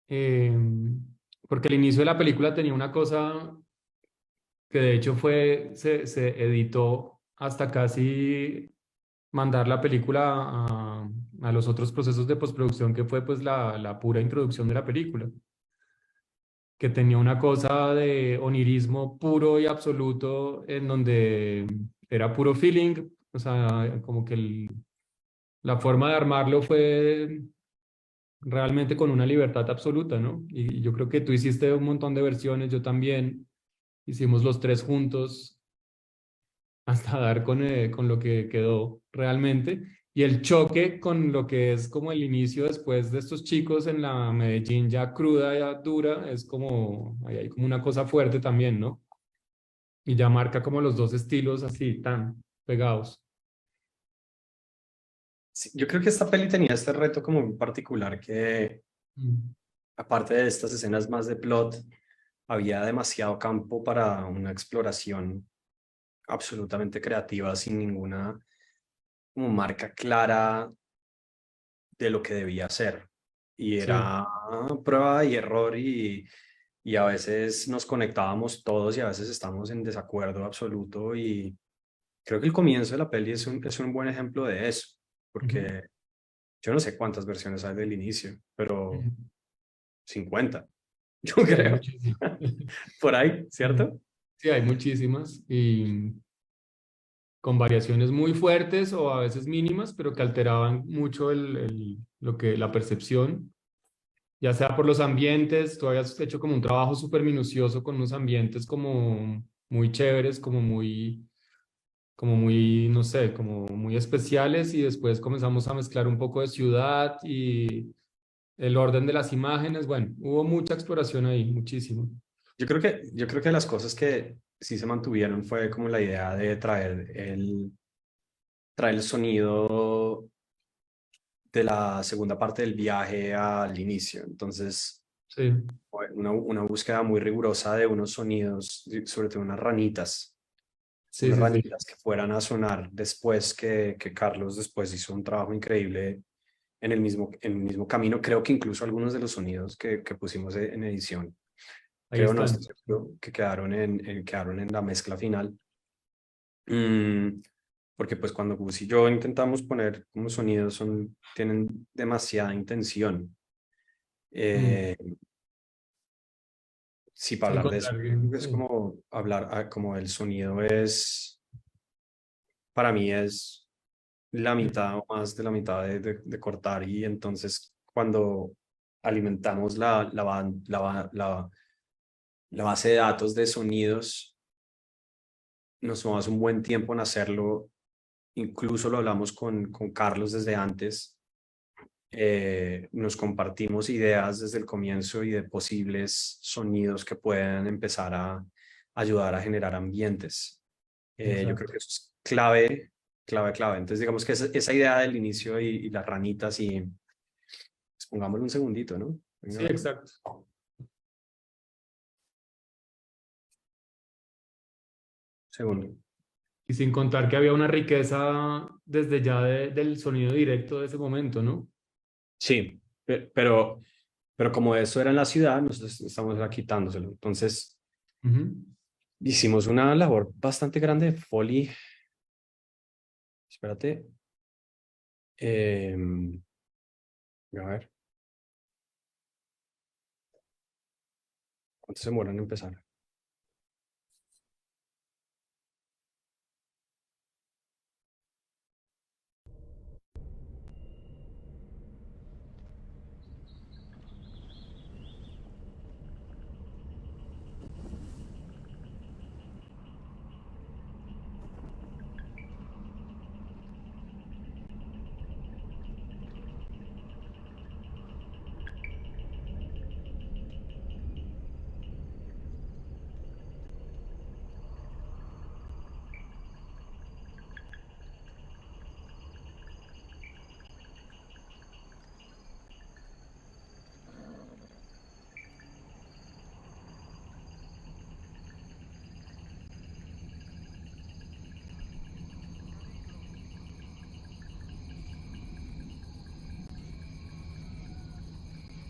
Porque el inicio de la película tenía una cosa que de hecho se editó hasta casi mandar la película a los otros procesos de postproducción, que fue pues la pura introducción de la película, que tenía una cosa de onirismo puro y absoluto en donde era puro feeling, o sea, como que la forma de armarlo fue realmente con una libertad absoluta, ¿no? Y yo creo que tú hiciste un montón de versiones, yo también, hicimos los tres juntos hasta dar con lo que quedó realmente. Y el choque con lo que es como el inicio después de estos chicos en la Medellín ya cruda, ya dura, es como, ahí hay como una cosa fuerte también, ¿no? Y ya marca como los dos estilos así tan pegados. Sí, yo creo que esta peli tenía este reto como en particular que aparte de estas escenas más de plot, había demasiado campo para una exploración absolutamente creativa sin ninguna como marca clara de lo que debía ser. Y Sí. era prueba y error y a veces nos conectábamos todos y a veces estábamos en desacuerdo absoluto y creo que el comienzo de la peli es un buen ejemplo de eso, porque yo no sé cuántas versiones hay del inicio, pero 50, yo Sí, hay creo, muchísimas. por ahí, ¿cierto? Sí, hay muchísimas y con variaciones muy fuertes o a veces mínimas, pero que alteraban mucho la percepción, ya sea por los ambientes. Tú habías hecho como un trabajo súper minucioso con unos ambientes como muy chéveres, como muy, no sé, como muy especiales, y después comenzamos a mezclar un poco de ciudad y el orden de las imágenes. Bueno, hubo mucha exploración ahí, muchísimo. Yo creo que las cosas que sí se mantuvieron fue como la idea de traer el sonido de la segunda parte del viaje al inicio. Entonces, Sí, una búsqueda muy rigurosa de unos sonidos, sobre todo sí, unas sí, sí. ranitas que fueran a sonar después que Carlos después hizo un trabajo increíble en el mismo camino. Creo que incluso algunos de los sonidos que pusimos en edición, Ahí creo, no están. estoy seguro, que quedaron en la mezcla final. Porque pues cuando Gus y yo intentamos poner como sonidos tienen demasiada intención. Mm. Eh, sí, para Sí, hablar de eso, encontrar creo bien, que es sí. como hablar, como el sonido para mí es la mitad o más de la mitad de cortar, y entonces cuando alimentamos la base de datos de sonidos, nos tomamos un buen tiempo en hacerlo. Incluso lo hablamos con Carlos desde antes. Nos compartimos ideas desde el comienzo y de posibles sonidos que puedan empezar a ayudar a generar ambientes. Yo creo Exacto. que eso es clave, clave, clave. Entonces, digamos que esa idea del inicio y las ranitas, y pues, pongámosle un segundito, ¿no? Venga, Sí, a ver. exacto. Segundo. Y sin contar que había una riqueza desde ya del sonido directo de ese momento, ¿no? Sí, pero como eso era en la ciudad, nosotros estamos aquí quitándoselo. Entonces, Ujú. hicimos una labor bastante grande de Foley. Espérate. A ver, ¿cuánto se demoran en empezar?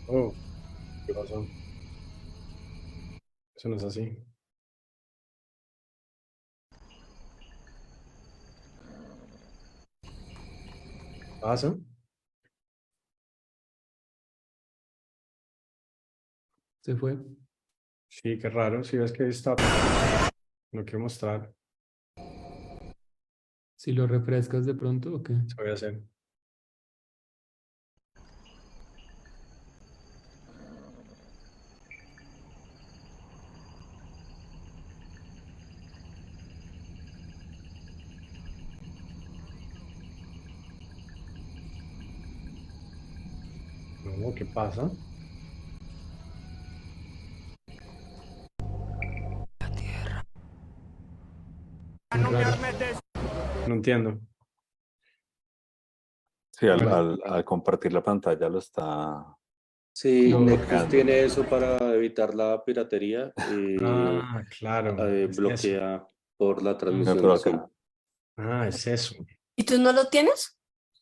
Oh, ¿qué pasó? Eso no es así. ¿Pasa? Se fue. Sí, qué raro. Si ves que está, no quiero mostrar. Si lo refrescas de pronto, ¿o qué? Eso voy a hacer. No, ¿qué pasa? Muy raro. No entiendo. Sí, al, Bueno, al, al compartir la pantalla lo está Sí, No, Netflix tiene eso para evitar la piratería. Ah, claro. Es eso. Bloquea por la No, transmisión pero de acá Zoom. Ah, es eso. ¿Y tú no lo tienes?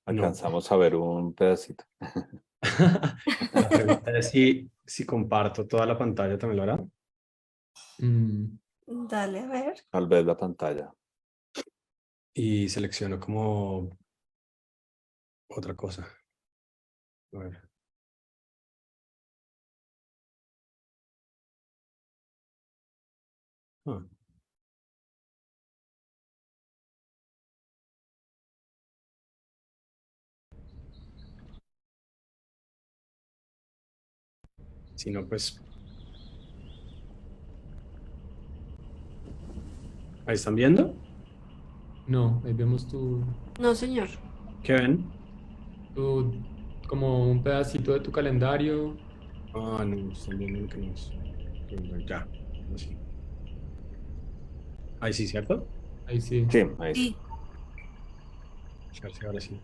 No. alcanzamos a ver un pedacito. La pregunta es si comparto toda la pantalla, ¿también lo hará? mm, Dale, a ver. Tal vez la pantalla. Y selecciono como otra cosa. A ver. Ah, si no, pues ahí están viendo. no, ahí vemos No, señor. ¿Qué ven? como un pedacito de tu calendario. Ah, no, están viendo lo que no es. Ya, así. Ahí sí, ¿cierto? Ahí sí. Sí, ahí sí. Sí. A ver si ahora sí.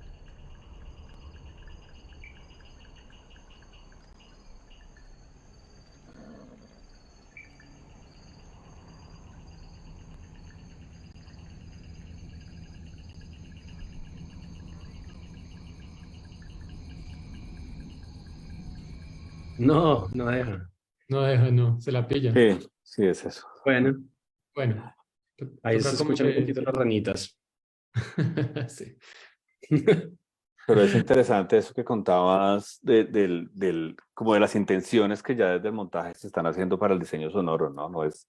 No, no deja. No deja, no, se la pilla. Sí, sí es eso. Bueno, Bueno, ahí se toca como escuchan un que... poquito las ranitas. Sí. Pero es interesante eso que contabas como de las intenciones que ya desde el montaje se están haciendo para el diseño sonoro, ¿no? No es,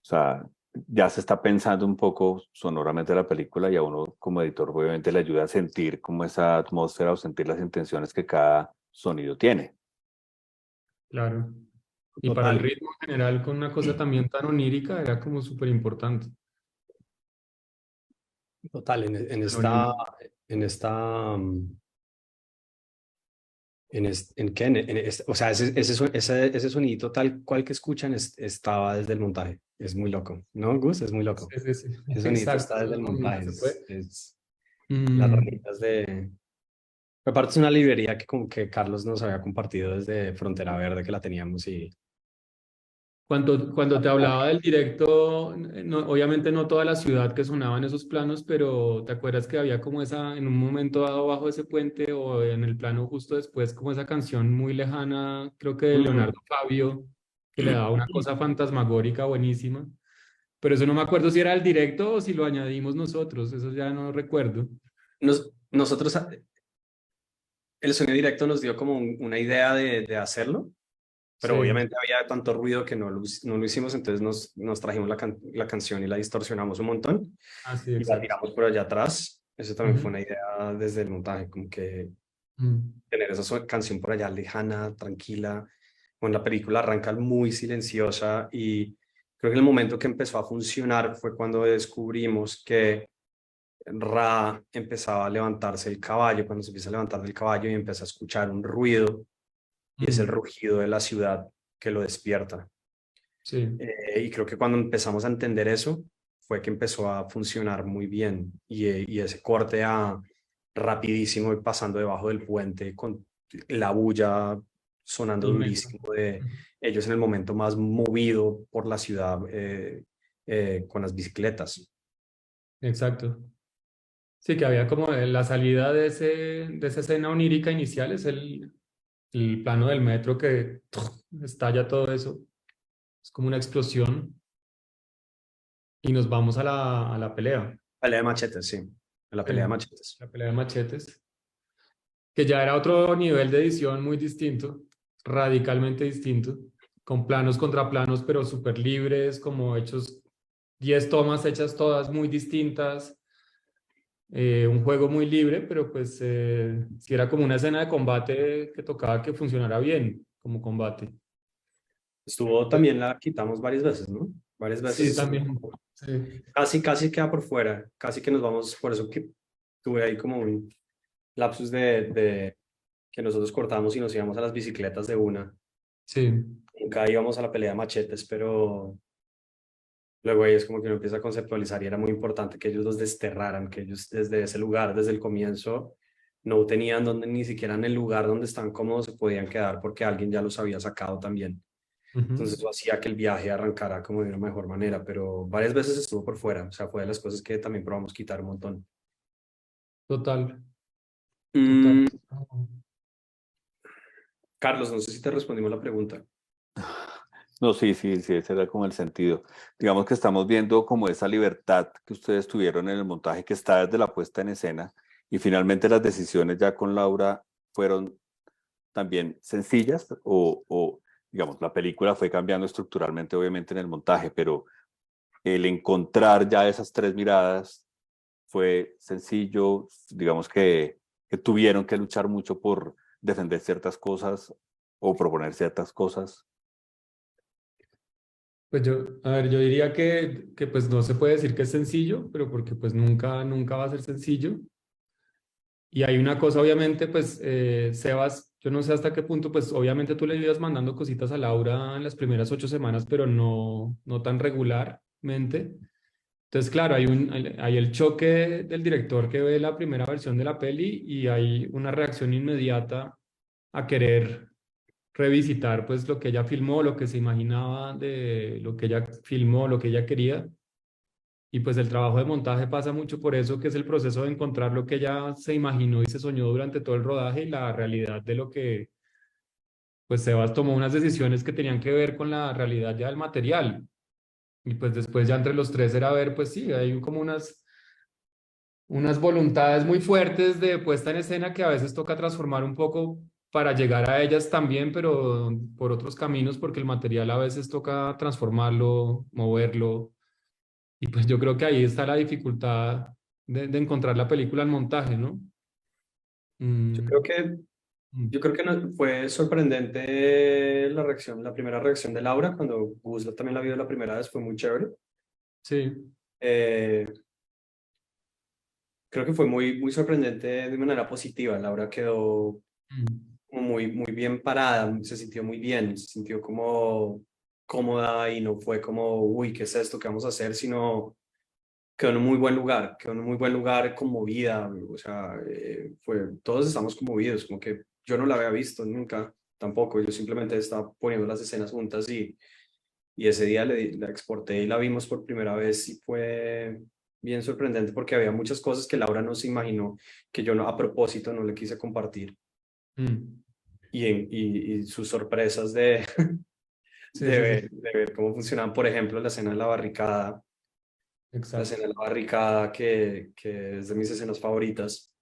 o sea, ya se está pensando un poco sonoramente la película y a uno como editor obviamente le ayuda a sentir como esa atmósfera o sentir las intenciones que cada sonido tiene. Claro. Y para el Total. ritmo en general, con una cosa también tan onírica, era como súper importante. Total, en esta, en qué, o sea, ese sonidito tal cual que escuchan estaba desde el montaje. Es muy loco, ¿no, Gus? Es muy loco. Sí, sí, sí. Ese sonidito Exacto. está desde el No montaje. se puede. Es las Mm, ranitas de... Aparte es una librería que como que Carlos nos había compartido desde Frontera Verde que la teníamos y... Cuando te hablaba del directo, obviamente no toda la ciudad que sonaba en esos planos, pero ¿te acuerdas que había como esa, en un momento dado bajo ese puente o en el plano justo después, como esa canción muy lejana, creo que de Leonardo Fabio, que le daba una cosa fantasmagórica buenísima? Pero eso no me acuerdo si era el directo o si lo añadimos nosotros, eso ya no recuerdo. Nosotros, el sonido directo nos dio como una idea de hacerlo, pero Sí, obviamente había tanto ruido que no lo hicimos, entonces nos trajimos la canción y la distorsionamos un montón ah, sí, y la exacto. tiramos por allá atrás. Eso también fue Ujú. una idea desde el montaje, como que Mm, tener esa canción por allá lejana, tranquila. Bueno, la película arranca muy silenciosa y creo que el momento que empezó a funcionar fue cuando descubrimos que Ra empezaba a levantarse el caballo, cuando se empieza a levantar del caballo y empieza a escuchar un ruido y es el mm, rugido de la ciudad que lo despierta. sí, Y creo que cuando empezamos a entender eso fue que empezó a funcionar muy bien y ese corte a rapidísimo y pasando debajo del puente con la bulla sonando el metro. durísimo de Ujú. ellos en el momento más movido por la ciudad con las bicicletas. Exacto. Sí, que había como la salida de esa escena onírica inicial, es el plano del metro que estalla todo eso. Es como una explosión y nos vamos a la pelea. Pelea de machetes, sí, la pelea de machetes. La pelea de machetes, que ya era otro nivel de edición muy distinto, radicalmente distinto, con planos contra planos, pero súper libres, como hechos 10 tomas hechas todas muy distintas. Un juego muy libre, pero pues sí era como una escena de combate que tocaba que funcionara bien como combate. Estuvo también la quitamos varias veces, ¿no? Varias veces Sí, estuvo también. Sí, casi queda por fuera, casi que nos vamos, por eso que tuve ahí como un lapsus de que nosotros cortamos y nos íbamos a las bicicletas de una. sí, Nunca íbamos a la pelea de machetes, pero luego ahí es como que uno empieza a conceptualizar y era muy importante que ellos los desterraran, que ellos desde ese lugar, desde el comienzo, no tenían donde, ni siquiera en el lugar donde están cómodos se podían quedar porque alguien ya los había sacado también. Entonces eso hacía que el viaje arrancara como de una mejor manera, pero varias veces estuvo por fuera, o sea, fue de las cosas que también probamos quitar un montón. Total, Mm, total. Carlos, no sé si te respondimos la pregunta. No, sí, sí, sí, ese era como el sentido. Digamos que estamos viendo como esa libertad que ustedes tuvieron en el montaje que está desde la puesta en escena y finalmente las decisiones ya con Laura fueron también sencillas o digamos, la película fue cambiando estructuralmente obviamente en el montaje, pero el encontrar ya esas tres miradas fue sencillo, digamos que tuvieron que luchar mucho por defender ciertas cosas o proponer ciertas cosas. Pues yo, a ver, yo diría que pues no se puede decir que es sencillo, pero porque pues nunca va a ser sencillo. Y hay una cosa, obviamente, pues, Sebas, yo no sé hasta qué punto, pues, obviamente tú le ibas mandando cositas a Laura en las primeras 8 semanas, pero no tan regularmente. Entonces, claro, hay el choque del director que ve la primera versión de la peli y hay una reacción inmediata a querer revisitar, pues, lo que ella filmó, lo que se imaginaba de lo que ella filmó, lo que ella quería. Y pues el trabajo de montaje pasa mucho por eso, que es el proceso de encontrar lo que ella se imaginó y se soñó durante todo el rodaje y la realidad de lo que, pues Sebas tomó unas decisiones que tenían que ver con la realidad ya del material. Y pues después ya entre los tres era ver, pues sí, hay como unas voluntades muy fuertes de puesta en escena que a veces toca transformar un poco para llegar a ellas también, pero por otros caminos, porque el material a veces toca transformarlo, moverlo. Y pues yo creo que ahí está la dificultad de encontrar la película en montaje, ¿no? Yo Mm, creo que, mm, yo creo que fue sorprendente la reacción, la primera reacción de Laura cuando Gus también la vio la primera vez, fue muy chévere. sí. Eh, Creo que fue muy sorprendente de manera positiva. Laura quedó Mm, como muy bien parada, se sintió muy bien, se sintió como cómoda y no fue como, uy, ¿qué es esto? ¿Qué vamos a hacer? Sino quedó en un muy buen lugar, quedó en un muy buen lugar conmovida, o sea, todos estamos conmovidos, como que yo no la había visto nunca, tampoco, yo simplemente estaba poniendo las escenas juntas y ese día la exporté y la vimos por primera vez y fue bien sorprendente porque había muchas cosas que Laura no se imaginó, que yo no, a propósito no le quise compartir mm. y sus sorpresas de, Sí, sí, sí, de ver cómo funcionaban, por ejemplo, la escena de la barricada. La exacto. escena de la barricada, que es de mis escenas favoritas.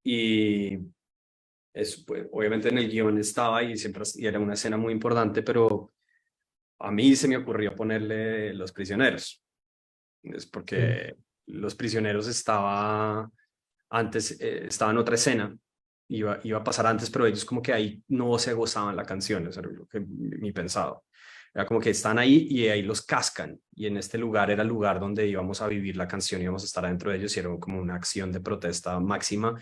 Y eso, pues, obviamente en el guión estaba y siempre y era una escena muy importante, pero a mí se me ocurrió ponerle Los Prisioneros. Es Sí. porque Los Prisioneros estaba antes, estaba en otra escena, iba a pasar antes, pero ellos como que ahí no se gozaban la canción, eso era lo que mi pensado. Era como que están ahí y ahí los cascan, y en este lugar era el lugar donde íbamos a vivir la canción, íbamos a estar adentro de ellos, y era como una acción de protesta máxima,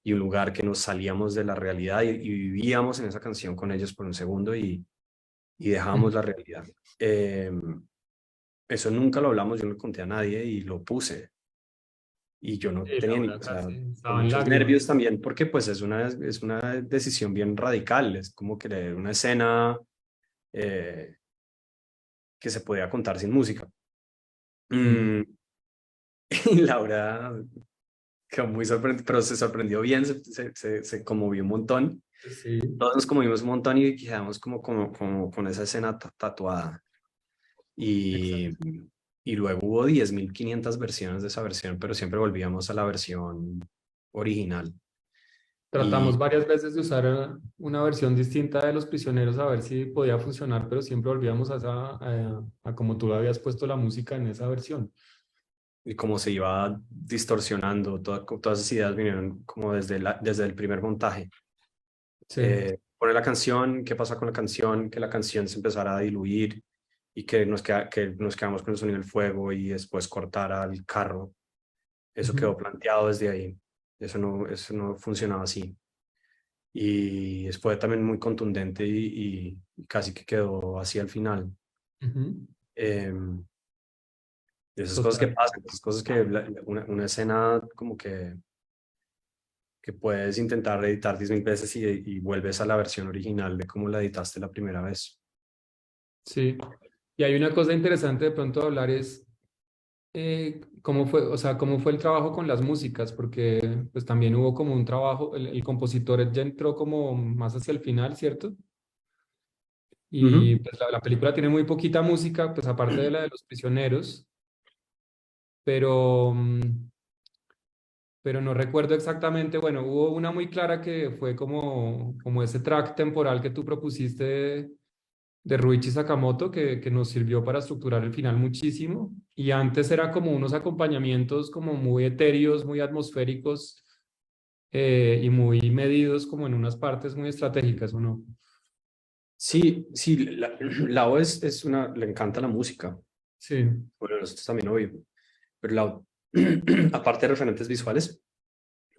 y un lugar que nos salíamos de la realidad y vivíamos en esa canción con ellos por un segundo y dejábamos la realidad. Eso nunca lo hablamos, yo no le conté a nadie y lo puse y yo no Sí, tenía ni, Laura o sea, casi con estaba en muchos lágrimas. nervios también, porque pues es una decisión bien radical, es como que una escena eh, que se podía contar sin música. Mm, Mm, y Laura quedó muy sorprendida, pero se sorprendió bien, se conmovió un montón. sí, Todos nos conmovimos un montón y quedamos como con esa escena tatuada. Y, exacto. y luego hubo 10.500 versiones de esa versión, pero siempre volvíamos a la versión original. Tratamos Y varias veces de usar una versión distinta de Los Prisioneros a ver si podía funcionar, pero siempre volvíamos a como tú habías puesto la música en esa versión. y como se iba distorsionando, todas esas ideas vinieron como desde el primer montaje. Sí. Poner la canción, qué pasa con la canción, que la canción se empezara a diluir y que nos quedamos con el sonido del fuego y después cortar al carro. Eso Ujú, quedó planteado desde ahí. Eso no funcionaba así. Y fue también muy contundente y casi que quedó así al final. ujú. Eh, esas cosas que Total. pasan, esas cosas que una escena como que que puedes intentar editar 10.000 veces y vuelves a la versión original de cómo la editaste la primera vez. Sí. Y hay una cosa interesante de pronto a hablar es cómo fue, o sea, cómo fue el trabajo con las músicas, porque pues también hubo como un trabajo, el compositor ya entró como más hacia el final, ¿cierto? Y Ujú. pues la película tiene muy poquita música, pues aparte de la de los prisioneros, pero, pero no recuerdo exactamente, bueno, hubo una muy clara que fue como ese track temporal que tú propusiste de Ruichi Sakamoto, que nos sirvió para estructurar el final muchísimo, y antes era como unos acompañamientos como muy etéreos, muy atmosféricos y muy medidos como en unas partes muy estratégicas, ¿o no? Sí, sí, Lau es una, le encanta la música. Sí, Bueno, nosotros también, obvio. Pero Lau, aparte de referentes visuales,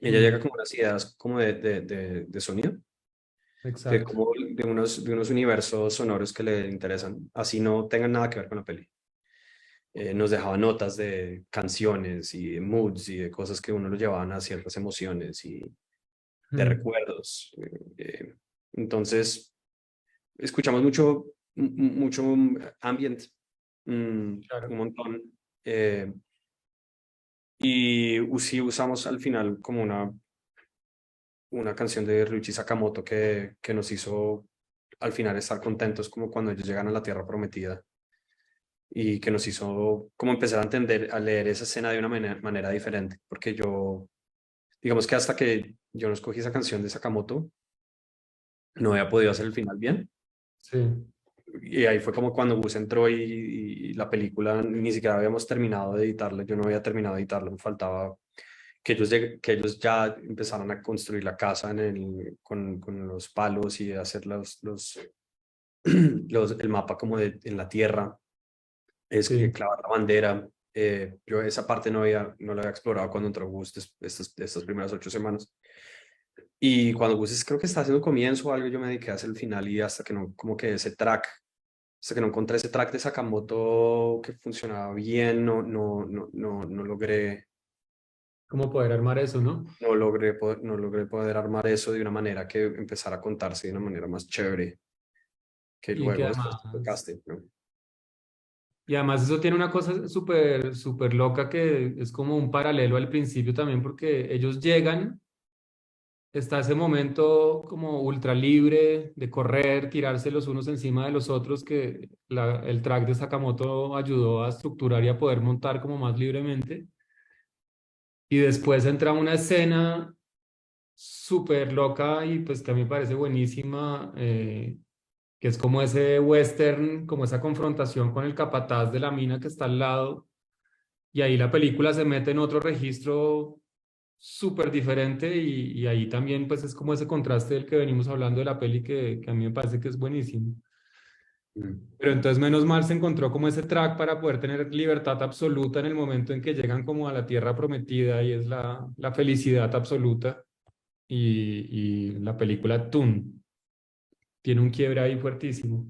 ella llega mm, con unas ideas como de sonido, exacto. como de unos universos sonoros que le interesan, así no tengan nada que ver con la peli. Nos dejaba notas de canciones y de moods y de cosas que uno lo llevaban a ciertas emociones y de Mm, recuerdos. Entonces, escuchamos mucho, mucho ambient, un claro. montón. Y sí usamos al final como una canción de Ryuichi Sakamoto que nos hizo al final estar contentos como cuando ellos llegan a la Tierra Prometida y que nos hizo como empezar a entender, a leer esa escena de una manera diferente, porque yo, digamos que hasta que yo no escogí esa canción de Sakamoto, no había podido hacer el final bien. Sí. Y ahí fue como cuando Gus entró y la película ni siquiera habíamos terminado de editarla, yo no había terminado de editarla, me faltaba que ellos ya empezaran a construir la casa con los palos y hacer el mapa como en la tierra, es que Sí. clavar la bandera. Yo esa parte no la había explorado cuando entró Gus estas primeras 8 semanas. Y cuando Gus creo que está haciendo comienzo o algo, yo me dediqué a hacer el final y hasta que no, como que ese track, hasta que no encontré ese track de Sakamoto que funcionaba bien, no logré ¿Cómo poder armar eso, no? no logré poder armar eso de una manera que empezara a contarse de una manera más chévere que Y que luego después del además, casting, ¿no? y además eso tiene una cosa súper, súper loca que es como un paralelo al principio también, porque ellos llegan, está ese momento como ultra libre de correr, tirarse los unos encima de los otros, que el track de Sakamoto ayudó a estructurar y a poder montar como más libremente. Y después entra una escena súper loca y pues que a mí me parece buenísima, que es como ese western, como esa confrontación con el capataz de la mina que está al lado, y ahí la película se mete en otro registro súper diferente y ahí también pues es como ese contraste del que venimos hablando de la peli que a mí me parece que es buenísimo. Mm. Pero entonces menos mal se encontró como ese track para poder tener libertad absoluta en el momento en que llegan como a la tierra prometida y es la felicidad absoluta y la película Toon tiene un quiebre ahí fuertísimo.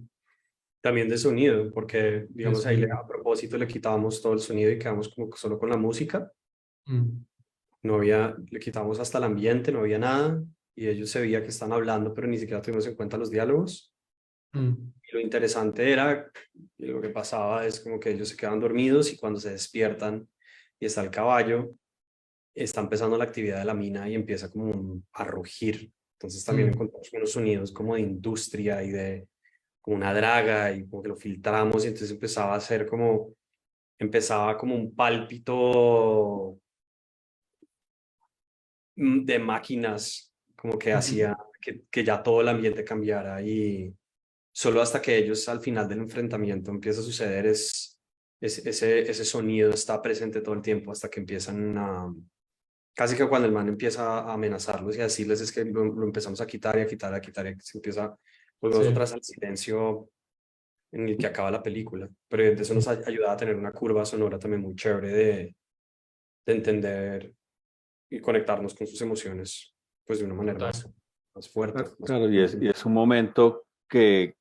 También de sonido, porque De digamos ahí sonido. a propósito le quitábamos todo el sonido y quedamos como solo con la música, Mm, le quitamos hasta el ambiente, no había nada y ellos se veía que están hablando, pero ni siquiera tuvimos en cuenta los diálogos. mm, Y lo interesante era, y lo que pasaba es como que ellos se quedan dormidos y cuando se despiertan y está el caballo, está empezando la actividad de la mina y empieza como a rugir. Entonces también mm. encontramos unos sonidos como de industria y de como una draga y como que lo filtramos y entonces empezaba como un pálpito de máquinas, como que Ujú. hacía que ya todo el ambiente cambiara y solo hasta que ellos al final del enfrentamiento empieza a suceder ese sonido está presente todo el tiempo hasta que empiezan casi que cuando el man empieza a amenazarlos y a decirles es que lo empezamos a quitar y a quitar, a quitar, y se empieza, volvemos Sí, otra vez al silencio en el que acaba la película. Pero eso nos ayuda a tener una curva sonora también muy chévere de entender y conectarnos con sus emociones pues de una manera total. más fuerte. Más Claro, potente. y es un momento que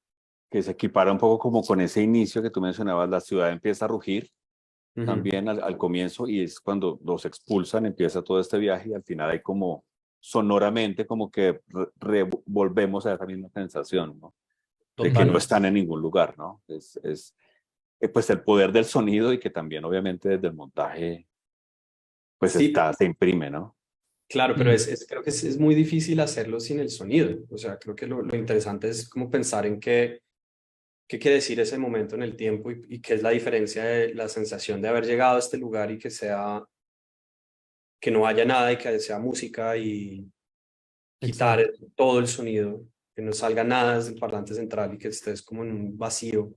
se equipara un poco como con ese inicio que tú mencionabas, la ciudad empieza a rugir Ujú. también al comienzo y es cuando los expulsan, empieza todo este viaje y al final hay como sonoramente como que volvemos a esa misma sensación, ¿no? De que Total. no están en ningún lugar, ¿no? Pues el poder del sonido y que también obviamente desde el montaje pues Sí, se imprime, ¿no? claro, pero creo que es muy difícil hacerlo sin el sonido. O sea, creo que lo interesante es como pensar en qué quiere decir ese momento en el tiempo y qué es la diferencia de la sensación de haber llegado a este lugar y que no haya nada y que sea música y quitar todo el sonido, que no salga nada desde el parlante central y que estés como en un vacío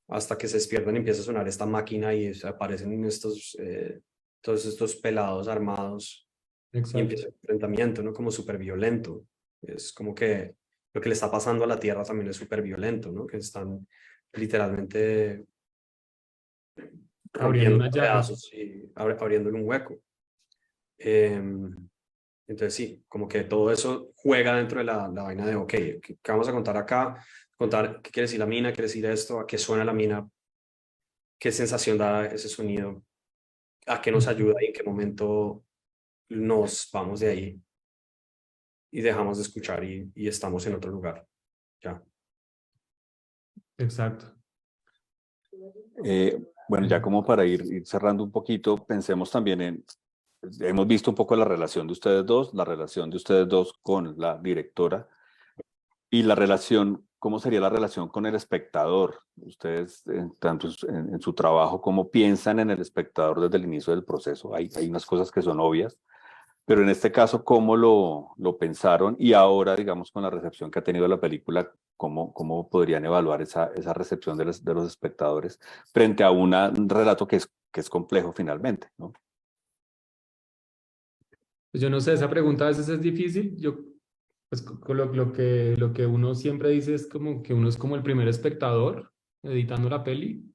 hasta que se despiertan y empieza a sonar esta máquina y aparecen todos estos pelados armados y Exacto. empieza el enfrentamiento, ¿no? Como súper violento. Es como que lo que le está pasando a la Tierra también es súper violento, ¿no? Que están literalmente Abriendo rompiendo una llave. pedazos y abriéndole un hueco. Entonces sí, como que todo eso juega dentro de la vaina de, ok, ¿qué vamos a contar acá? Contar qué quiere decir la mina, qué quiere decir esto, a qué suena la mina, qué sensación da ese sonido, a qué nos ayuda y en qué momento nos vamos de ahí y dejamos de escuchar y estamos en otro lugar. Ya. Exacto. Bueno, ya como para ir cerrando un poquito, pensemos también hemos visto un poco la relación de ustedes dos, la relación de ustedes dos con la directora y la relación, ¿cómo sería la relación con el espectador? Ustedes, tanto en su trabajo, ¿cómo piensan en el espectador desde el inicio del proceso? Hay unas cosas que son obvias, pero en este caso, ¿cómo lo pensaron? Y ahora, digamos, con la recepción que ha tenido la película, ¿cómo podrían evaluar esa recepción de los espectadores frente a un relato que es complejo finalmente, ¿no? Pues yo no sé, esa pregunta a veces es difícil. Yo, pues con lo que uno siempre dice es como que uno es como el primer espectador editando la peli.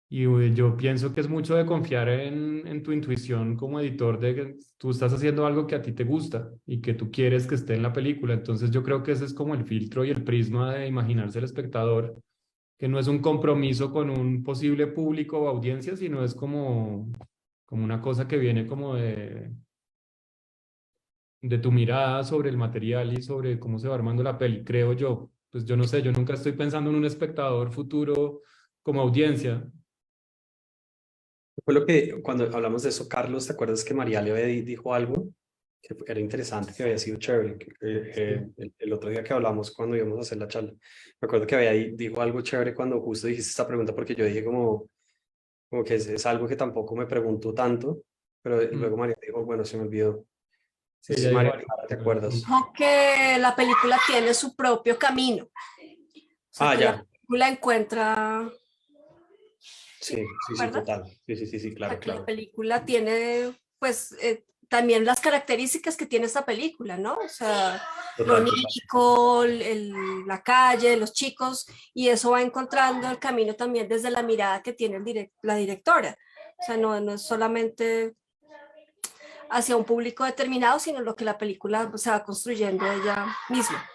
Y yo pienso que es mucho de confiar en tu intuición como editor de que tú estás haciendo algo que a ti te gusta y que tú quieres que esté en la película. Entonces yo creo que ese es como el filtro y el prisma de imaginarse el espectador, que no es un compromiso con un posible público o audiencia, sino es como una cosa que viene como de tu mirada sobre el material y sobre cómo se va armando la peli, creo yo. Pues yo no sé, yo nunca estoy pensando en un espectador futuro como audiencia. Fue lo que cuando hablamos de eso, Carlos, ¿te acuerdas que María le dijo algo que era interesante, que había sido chévere? El otro día que hablamos cuando íbamos a hacer la charla, me acuerdo que dijo algo chévere cuando justo dijiste esta pregunta, porque yo dije como que es algo que tampoco me preguntó tanto, pero luego María dijo, bueno, se me olvidó. Sí, Sí, ya digo María, algo. ¿te acuerdas? Como que la película tiene su propio camino. O sea, que ya. la película encuentra, Sí, ¿verdad? total. Sí, O claro, sea, que la claro. película tiene, pues, también las características que tiene esta película, ¿no? O sea, lo Total. onírico, la calle, los chicos, y eso va encontrando el camino también desde la mirada que tiene la directora. O sea, no es solamente hacia un público determinado, sino lo que la película se va construyendo ella misma.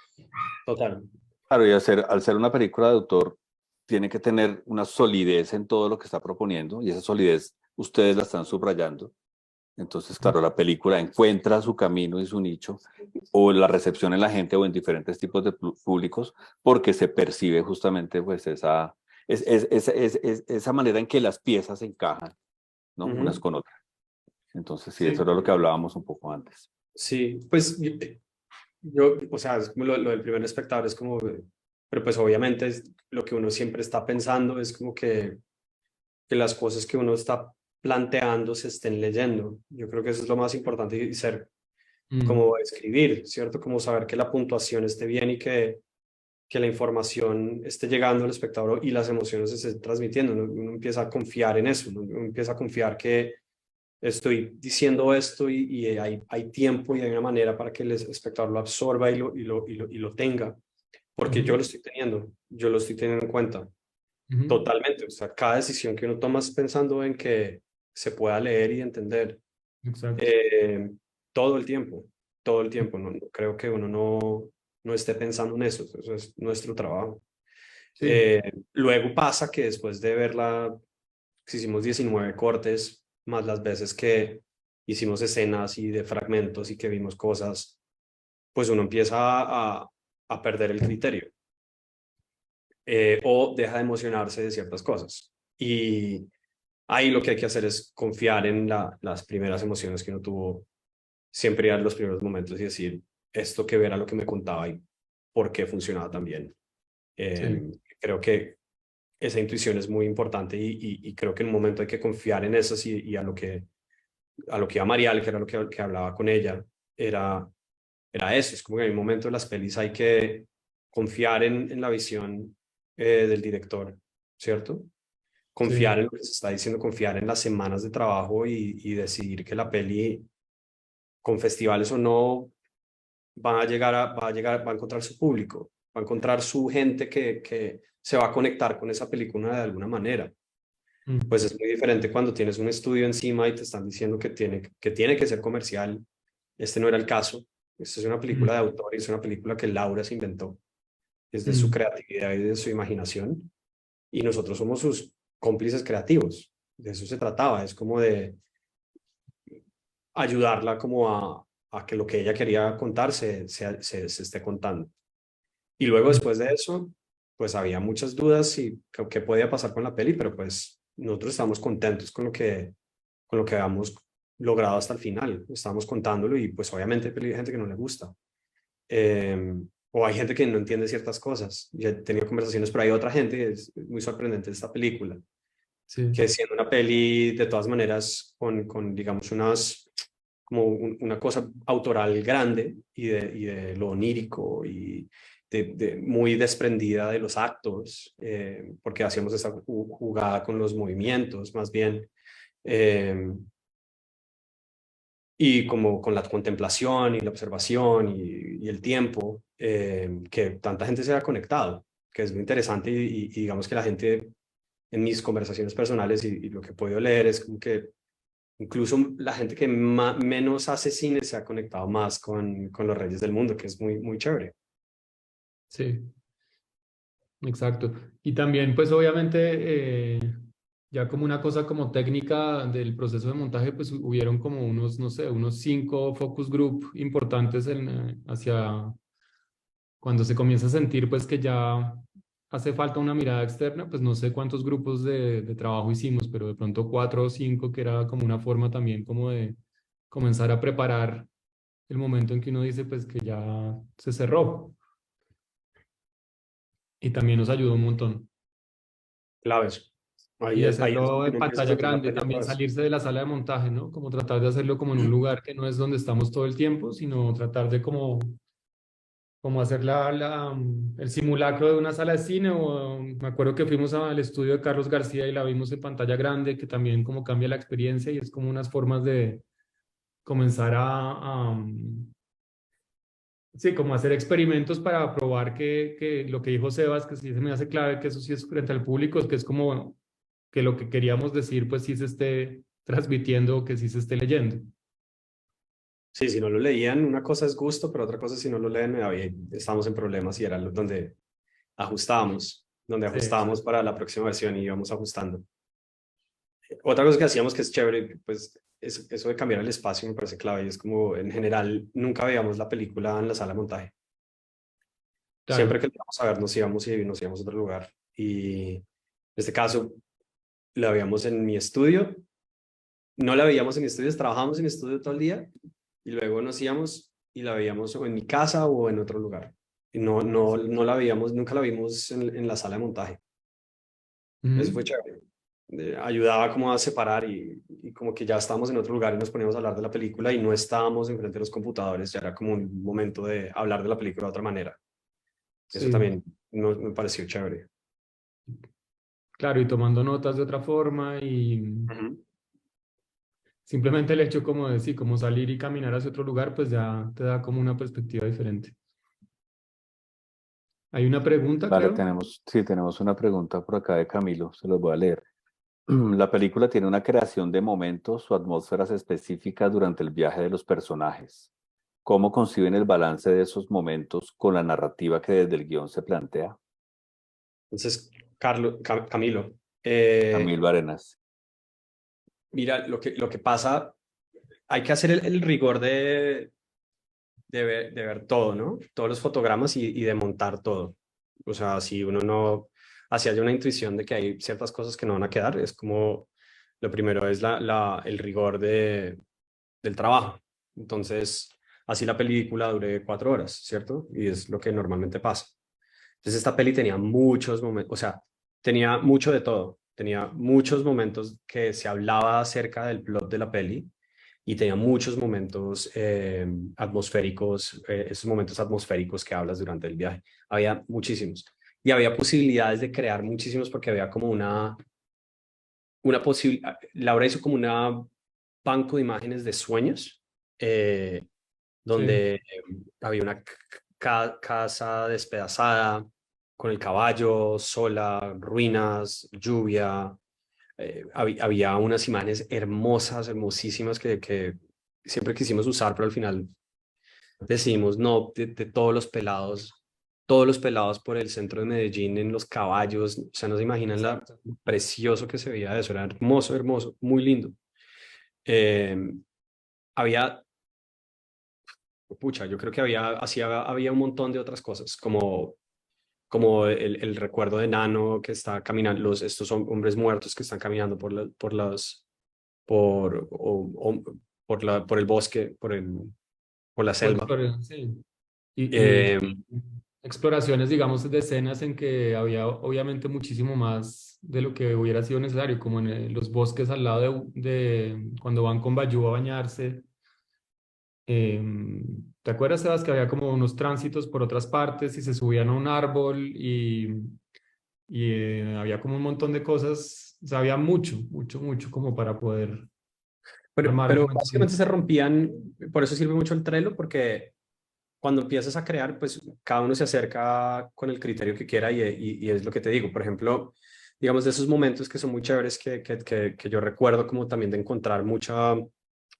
Total. Claro, y al ser una película de autor, tiene que tener una solidez en todo lo que está proponiendo, y esa solidez ustedes la están subrayando. Entonces, claro, la película encuentra su camino y su nicho, o la recepción en la gente o en diferentes tipos de públicos, porque se percibe justamente pues esa manera en que las piezas encajan, ¿no? Unas con otras. Entonces, sí, eso era lo que hablábamos un poco antes. Sí, pues yo, o sea, es como lo del primer espectador, es como, pero pues obviamente es lo que uno siempre está pensando, es como que las cosas que uno está planteando se estén leyendo. Yo creo que eso es lo más importante y ser como escribir, ¿cierto? Como saber que la puntuación esté bien y que la información esté llegando al espectador y las emociones se estén transmitiendo. Uno empieza a confiar en eso, uno empieza a confiar que estoy diciendo esto y hay tiempo y hay una manera para que el espectador lo absorba y lo tenga, porque yo lo estoy teniendo en cuenta. Totalmente, o sea, cada decisión que uno toma es pensando en que se pueda leer y entender. Exacto. Todo el tiempo, no creo que uno no esté pensando en eso es nuestro trabajo. Sí. Luego pasa que después de verla, hicimos 19 cortes, más las veces que hicimos escenas y de fragmentos y que vimos cosas, pues uno empieza a perder el criterio o deja de emocionarse de ciertas cosas. Y ahí lo que hay que hacer es confiar en las primeras emociones que uno tuvo, siempre ir a los primeros momentos y decir, esto que ver a lo que me contaba y por qué funcionaba tan bien. Creo que esa intuición es muy importante y creo que en un momento hay que confiar en eso y a lo que iba Marial, que era lo que hablaba con ella, era eso. Es como que en un momento de las pelis hay que confiar en la visión del director, ¿cierto? Confiar en lo que se está diciendo, confiar en las semanas de trabajo y decidir que la peli, con festivales o no, va a encontrar su público, va a encontrar su gente que se va a conectar con esa película de alguna manera. Pues es muy diferente cuando tienes un estudio encima y te están diciendo que tiene que ser comercial. Este no era el caso. Esta es una película de autor y es una película que Laura se inventó. Es de su creatividad y de su imaginación. Y nosotros somos sus cómplices creativos. De eso se trataba. Es como de ayudarla como a que lo que ella quería contar se esté contando. Y luego después de eso, pues había muchas dudas y qué podía pasar con la peli, pero pues nosotros estamos contentos con lo que habíamos logrado hasta el final. Estamos contándolo y pues obviamente hay gente que no le gusta. O hay gente que no entiende ciertas cosas. Ya he tenido conversaciones, pero hay otra gente que es muy sorprendente de esta película. Que siendo una peli de todas maneras con digamos como una cosa autoral grande y de lo onírico y muy desprendida de los actos, porque hacíamos esa jugada con los movimientos más bien, y como con la contemplación y la observación y el tiempo, que tanta gente se ha conectado, que es muy interesante y digamos que la gente en mis conversaciones personales y lo que he podido leer es como que incluso la gente que menos hace cine se ha conectado más con los Reyes del Mundo, que es muy, muy chévere. Sí, exacto. Y también, pues obviamente, ya como una cosa como técnica del proceso de montaje, pues hubieron como unos, no sé, unos 5 focus group importantes hacia cuando se comienza a sentir pues que ya hace falta una mirada externa, pues no sé cuántos grupos de trabajo hicimos, pero de pronto 4 o 5, que era como una forma también como de comenzar a preparar el momento en que uno dice pues que ya se cerró. Y también nos ayudó un montón. Claves. Y Ahí es hacerlo donde en uno empieza a pantalla sentir la grande, peli otra también vez. salirse de la sala de montaje, ¿no? Como tratar de hacerlo como en un lugar que no es donde estamos todo el tiempo, sino tratar de como hacer el simulacro de una sala de cine. O me acuerdo que fuimos al estudio de Carlos García y la vimos en pantalla grande, que también como cambia la experiencia y es como unas formas de comenzar sí, como hacer experimentos para probar que lo que dijo Sebas, que sí se me hace clave, que eso sí es frente al público, es que es como que lo que queríamos decir pues sí se esté transmitiendo, que sí se esté leyendo. Sí, si no lo leían, una cosa es gusto, pero otra cosa si no lo leen, ahí estamos en problemas y era donde Sí, ajustábamos para la próxima versión y íbamos ajustando. Otra cosa que hacíamos que es chévere, pues eso de cambiar el espacio me parece clave y es como en general nunca veíamos la película en la sala de montaje. Siempre claro. que la íbamos a ver nos íbamos a otro lugar. Y en este caso la veíamos en mi estudio. No la veíamos en mi estudio, trabajábamos en mi estudio todo el día y luego nos íbamos y la veíamos o en mi casa o en otro lugar. Y no la veíamos, nunca la vimos en la sala de montaje. Eso fue chévere. Ayudaba como a separar y como que ya estábamos en otro lugar y nos poníamos a hablar de la película y no estábamos enfrente de los computadores, ya era como un momento de hablar de la película de otra manera. Eso Sí, también me pareció chévere. claro, y tomando notas de otra forma y Ujú. simplemente el hecho como de sí, como salir y caminar hacia otro lugar, pues ya te da como una perspectiva diferente. Hay una pregunta, Vale, creo. sí, tenemos una pregunta por acá de Camilo, se los voy a leer. La película tiene una creación de momentos o atmósferas específicas durante el viaje de los personajes. ¿Cómo conciben el balance de esos momentos con la narrativa que desde el guión se plantea? Entonces, Camilo, Camilo Arenas. mira, lo que pasa hay que hacer el rigor de ver todo, ¿no? Todos los fotogramas y de montar todo. O sea, si uno no, así hay una intuición de que hay ciertas cosas que no van a quedar, es como, lo primero es el rigor del trabajo. Entonces, así la película dure 4 horas, ¿cierto? Y es lo que normalmente pasa. Entonces, esta peli tenía muchos momentos, o sea, tenía mucho de todo. Tenía muchos momentos que se hablaba acerca del plot de la peli y tenía muchos momentos atmosféricos, esos momentos atmosféricos que hablas durante el viaje. Había muchísimos. Y había posibilidades de crear muchísimos porque había como una posibilidad. Laura hizo como una banco de imágenes de sueños, Sí. donde había una casa despedazada, con el caballo, sola, ruinas, lluvia. Había unas imágenes hermosas, hermosísimas que siempre quisimos usar, pero al final decidimos no, de todos los pelados por el centro de Medellín en los caballos, o sea, no se imaginan la Exacto. precioso que se veía eso, era hermoso, hermoso, muy lindo. Eh, había, pucha, yo creo que había un montón de otras cosas, como el recuerdo de Nano que está caminando, estos hombres muertos que están caminando por el bosque, por la selva. Sí. Y Eh, exploraciones, digamos, de escenas en que había obviamente muchísimo más de lo que hubiera sido necesario, como en los bosques al lado de cuando van con Bayú a bañarse. ¿Te acuerdas, Sebas, que había como unos tránsitos por otras partes y se subían a un árbol y había como un montón de cosas? O sea, había mucho, mucho, mucho como para poder armar un pero momento así. básicamente se rompían, por eso sirve mucho el Trello, porque cuando empiezas a crear, pues cada uno se acerca con el criterio que quiera y es lo que te digo. Por ejemplo, digamos, de esos momentos que son muy chéveres que yo recuerdo como también de encontrar mucha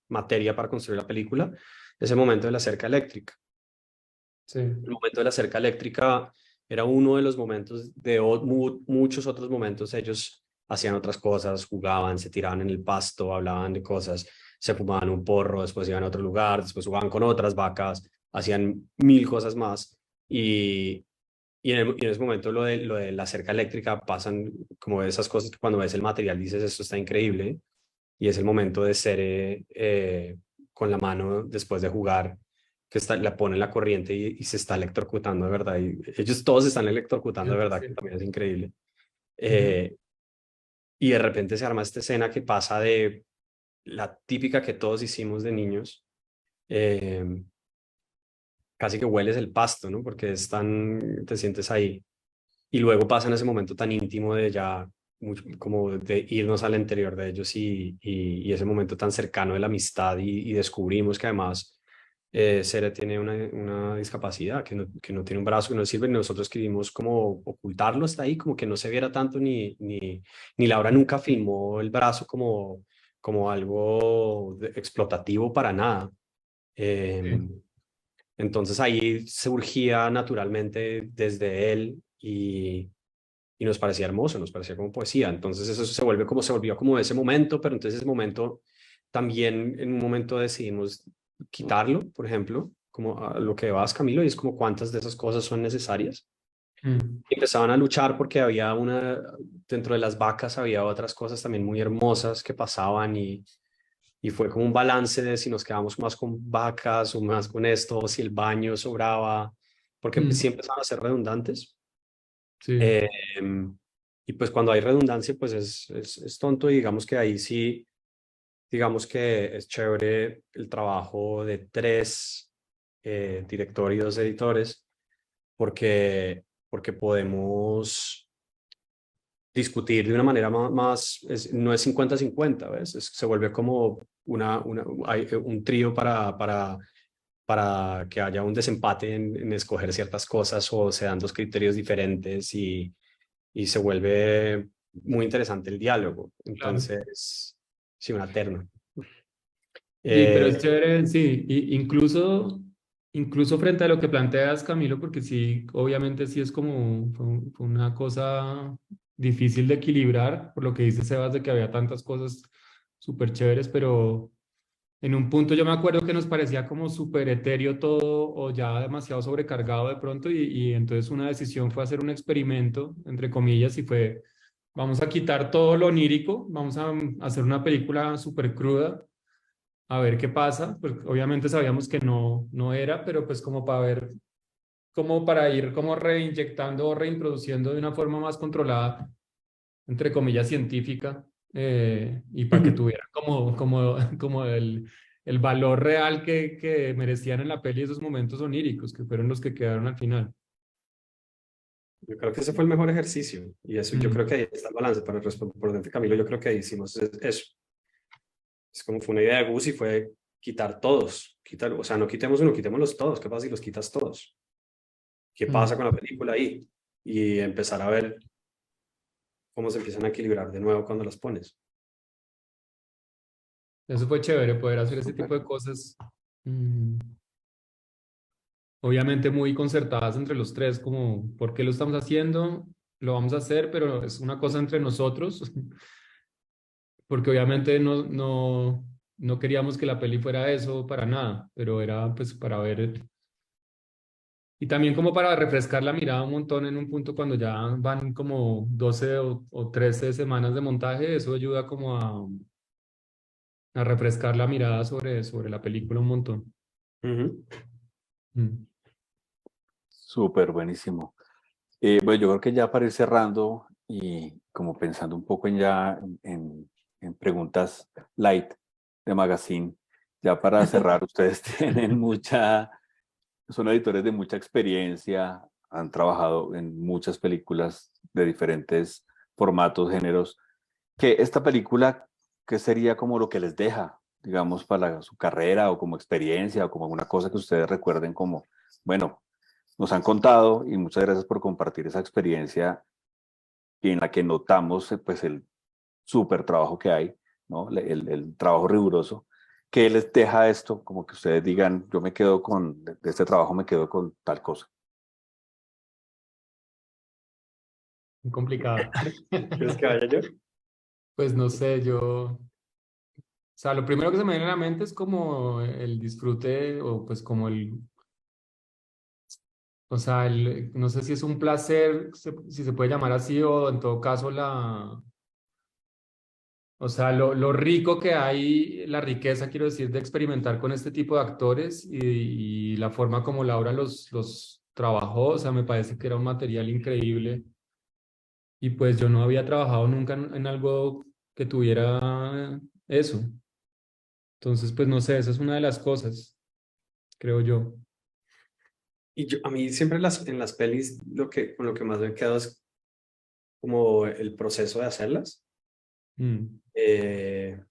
materia para construir la película, ese momento de la cerca eléctrica. Sí. El momento de la cerca eléctrica era uno de los momentos muchos otros momentos. Ellos hacían otras cosas, jugaban, se tiraban en el pasto, hablaban de cosas, se fumaban un porro, después iban a otro lugar, después jugaban con otras vacas, hacían mil cosas más. Y en ese momento lo de la cerca eléctrica pasan como esas cosas que cuando ves el material dices, esto está increíble. Y es el momento de ser con la mano después de jugar, que la pone en la corriente y se está electrocutando de verdad. Y ellos todos se están electrocutando de verdad, que Sí. también es increíble. Ujú. Eh, y de repente se arma esta escena que pasa de la típica que todos hicimos de niños. eh, Casi que hueles el pasto, ¿no? Porque te sientes ahí. Y luego pasa en ese momento tan íntimo de ya, como de irnos al interior de ellos y ese momento tan cercano de la amistad y descubrimos que además Cere tiene una discapacidad, que no tiene un brazo, que no sirve, y nosotros queríamos como ocultarlo hasta ahí, como que no se viera tanto, ni Laura nunca filmó el brazo como algo explotativo para nada. Sí. Entonces ahí surgía naturalmente desde él y nos parecía hermoso, nos parecía como poesía. Entonces eso se volvió como ese momento, pero entonces ese momento también en un momento decidimos quitarlo, por ejemplo, como a lo que vas, Camilo, y es como cuántas de esas cosas son necesarias. Mm. Y empezaban a luchar porque dentro de las vacas había otras cosas también muy hermosas que pasaban y fue como un balance de si nos quedamos más con vacas o más con esto, o si el baño sobraba, porque Mm. siempre empezaban a ser redundantes. Sí. Eh, y pues cuando hay redundancia, pues es tonto y digamos que ahí sí, digamos que es chévere el trabajo de 3 directores y 2 editores, porque podemos discutir de una manera más, no es 50-50, ¿ves? Se vuelve como hay un trío para que haya un desempate en escoger ciertas cosas o se dan 2 criterios diferentes y se vuelve muy interesante el diálogo. Claro. Entonces, sí, una terna. Pero Eh, es chévere, sí, incluso frente a lo que planteas, Camilo, porque sí, obviamente sí es como fue una cosa difícil de equilibrar, por lo que dice Sebas de que había tantas cosas súper chéveres, pero en un punto yo me acuerdo que nos parecía como súper etéreo todo o ya demasiado sobrecargado de pronto y entonces una decisión fue hacer un experimento, entre comillas, y fue, vamos a quitar todo lo onírico, vamos a hacer una película súper cruda, a ver qué pasa. Pues obviamente sabíamos que no era, pero pues como para ver, como para ir como reinyectando o reintroduciendo de una forma más controlada, entre comillas, científica, y para que tuviera como el valor real que merecían en la peli esos momentos oníricos, que fueron los que quedaron al final. Yo creo que ese fue el mejor ejercicio y eso, yo creo Mm. que ahí está el balance. Para responder a Camilo, yo creo que ahí hicimos eso. Es como fue una idea de Gus y fue quitar todos, quitar, o sea, no quitemos uno, quitémoslos todos. ¿Qué pasa si los quitas todos? ¿Qué pasa con la película ahí? Y empezar a ver cómo se empiezan a equilibrar de nuevo cuando las pones. Eso fue chévere, poder hacer ese Súper. tipo de cosas. mm, Obviamente muy concertadas entre los tres, como, ¿por qué lo estamos haciendo? Lo vamos a hacer, pero es una cosa entre nosotros, porque obviamente no queríamos que la peli fuera eso para nada, pero era pues para ver. Y también como para refrescar la mirada un montón en un punto cuando ya van como 12 o 13 semanas de montaje, eso ayuda como a refrescar la mirada sobre la película un montón. Ujú. Mm. Súper buenísimo. Bueno, yo creo que ya para ir cerrando y como pensando un poco en preguntas light de magazine, ya para cerrar, ustedes tienen son editores de mucha experiencia, han trabajado en muchas películas de diferentes formatos, géneros, que esta película, ¿qué sería como lo que les deja, digamos, para su carrera o como experiencia o como alguna cosa que ustedes recuerden como, bueno, nos han contado y muchas gracias por compartir esa experiencia y en la que notamos pues el súper trabajo que hay, ¿no? El trabajo riguroso. ¿Qué les deja esto? Como que ustedes digan, yo me quedo de este trabajo me quedo con tal cosa. Muy complicada. ¿Quieres que vaya yo? Pues no sé, o sea, lo primero que se me viene a la mente es como el disfrute o pues como o sea, no sé si es un placer, si se puede llamar así, o en todo caso o sea, lo rico que hay, la riqueza, quiero decir, de experimentar con este tipo de actores y la forma como Laura los trabajó, o sea, me parece que era un material increíble y pues yo no había trabajado nunca en algo que tuviera eso. Entonces, pues no sé, esa es una de las cosas, creo yo. Y yo, a mí siempre en las pelis con lo que más me quedo es como el proceso de hacerlas. Mm,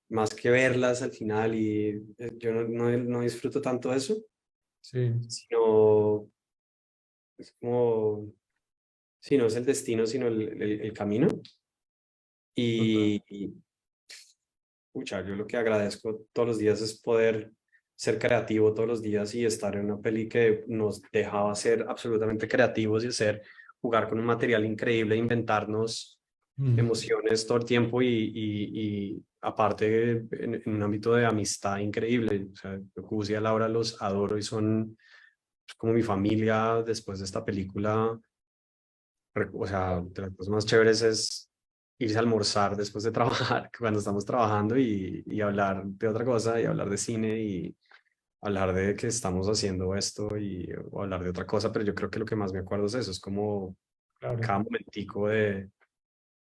Más que verlas al final y yo no disfruto tanto eso, sí. sino es como, sí, no es el destino, sino el camino. Y pucha, yo lo que agradezco todos los días es poder ser creativo todos los días y estar en una peli que nos dejaba ser absolutamente creativos y jugar con un material increíble, inventarnos Mm. emociones todo el tiempo y aparte en un ámbito de amistad increíble. O sea, yo Gus y a Laura los adoro y son como mi familia después de esta película. O sea, de las cosas más chéveres es irse a almorzar después de trabajar, cuando estamos trabajando y hablar de otra cosa y hablar de cine y hablar de que estamos haciendo esto o hablar de otra cosa, pero yo creo que lo que más me acuerdo es eso, es como Claro. cada momentico de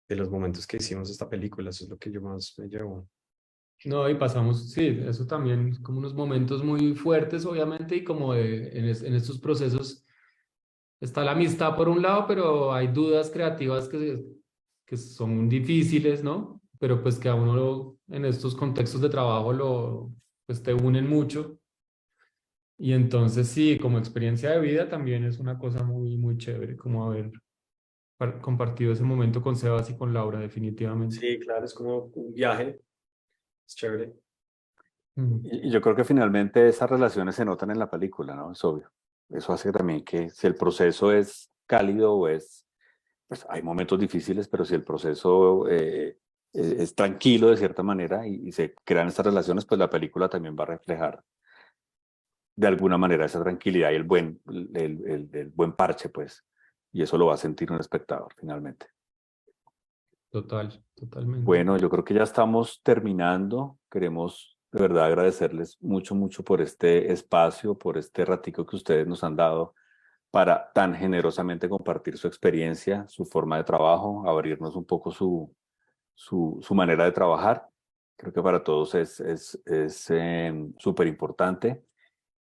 los momentos que hicimos esta película, eso es lo que yo más me llevo. No, y pasamos, sí, eso también, como unos momentos muy fuertes, obviamente, y como en estos procesos está la amistad por un lado, pero hay dudas creativas que son difíciles, ¿no? Pero pues que a uno en estos contextos de trabajo pues te unen mucho. Y entonces sí, como experiencia de vida también es una cosa muy, muy chévere, como haber compartido ese momento con Sebas y con Laura, definitivamente. Sí, claro, es como un viaje, es chévere. Mm. Y yo creo que finalmente esas relaciones se notan en la película, ¿no? Es obvio. Eso hace también que si el proceso es cálido pues hay momentos difíciles, pero si el proceso es tranquilo de cierta manera y se crean estas relaciones, pues la película también va a reflejar de alguna manera esa tranquilidad y el buen parche, pues, y eso lo va a sentir un espectador finalmente. Totalmente. Bueno, yo creo que ya estamos terminando. Queremos de verdad agradecerles mucho, mucho por este espacio, por este ratico que ustedes nos han dado para tan generosamente compartir su experiencia, su forma de trabajo, abrirnos un poco su manera de trabajar. Creo que para todos es súper importante.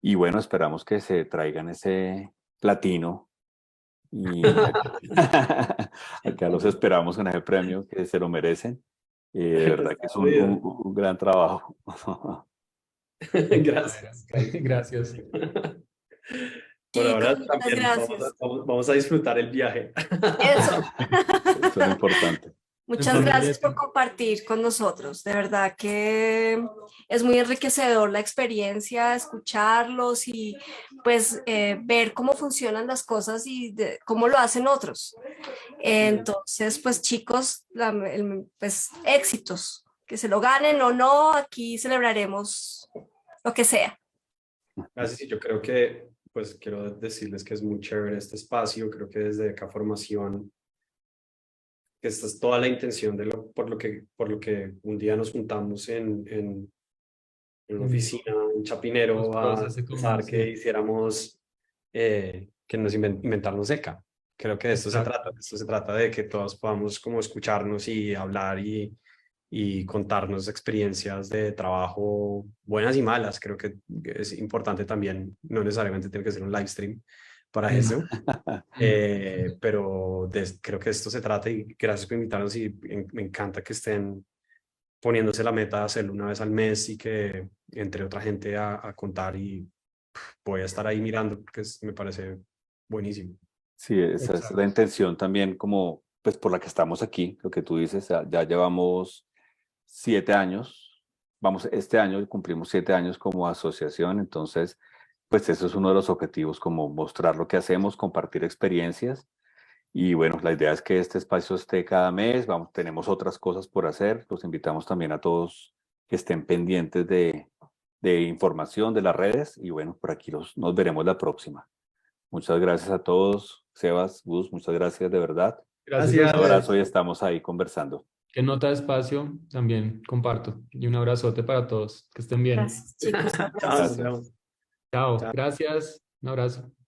Y bueno, esperamos que se traigan ese platino y acá los esperamos con ese premio que se lo merecen. De verdad que es un gran trabajo. Gracias. Gracias. Por ahora Chicos, muchas también gracias. vamos a disfrutar el viaje. Eso. Eso es lo importante. Muchas gracias por compartir con nosotros. De verdad que es muy enriquecedor la experiencia, escucharlos y pues ver cómo funcionan las cosas y cómo lo hacen otros. Entonces, pues chicos, pues éxitos, que se lo ganen o no, aquí celebraremos lo que sea. Gracias, y yo creo que, pues quiero decirles que es muy chévere este espacio, creo que desde acá formación, que esta es toda la intención de por lo que un día nos juntamos en una oficina en Chapinero a pensar que hiciéramos, que nos inventarnos ECA. Creo que de esto se trata de que todos podamos como escucharnos y hablar y contarnos experiencias de trabajo buenas y malas. Creo que es importante también, no necesariamente tiene que ser un live stream para eso, pero creo que esto se trata y gracias por invitarnos y me encanta que estén poniéndose la meta de hacerlo una vez al mes y que entre otra gente a contar y voy a estar ahí mirando porque me parece buenísimo. Sí, esa es la intención también como, pues por la que estamos aquí, lo que tú dices, ya llevamos 7 años, este año cumplimos 7 años como asociación, entonces, pues eso es uno de los objetivos, como mostrar lo que hacemos, compartir experiencias y bueno, la idea es que este espacio esté cada mes, tenemos otras cosas por hacer, los invitamos también a todos que estén pendientes de información de las redes y bueno, por aquí nos veremos la próxima. Muchas gracias a todos. Sebas, Gus, muchas gracias de verdad. Gracias. Un abrazo y estamos ahí conversando. Que nota de espacio también comparto. Y un abrazote para todos. Que estén bien. Gracias, chicos. Chao, nos vemos. Chao. Gracias. Un abrazo.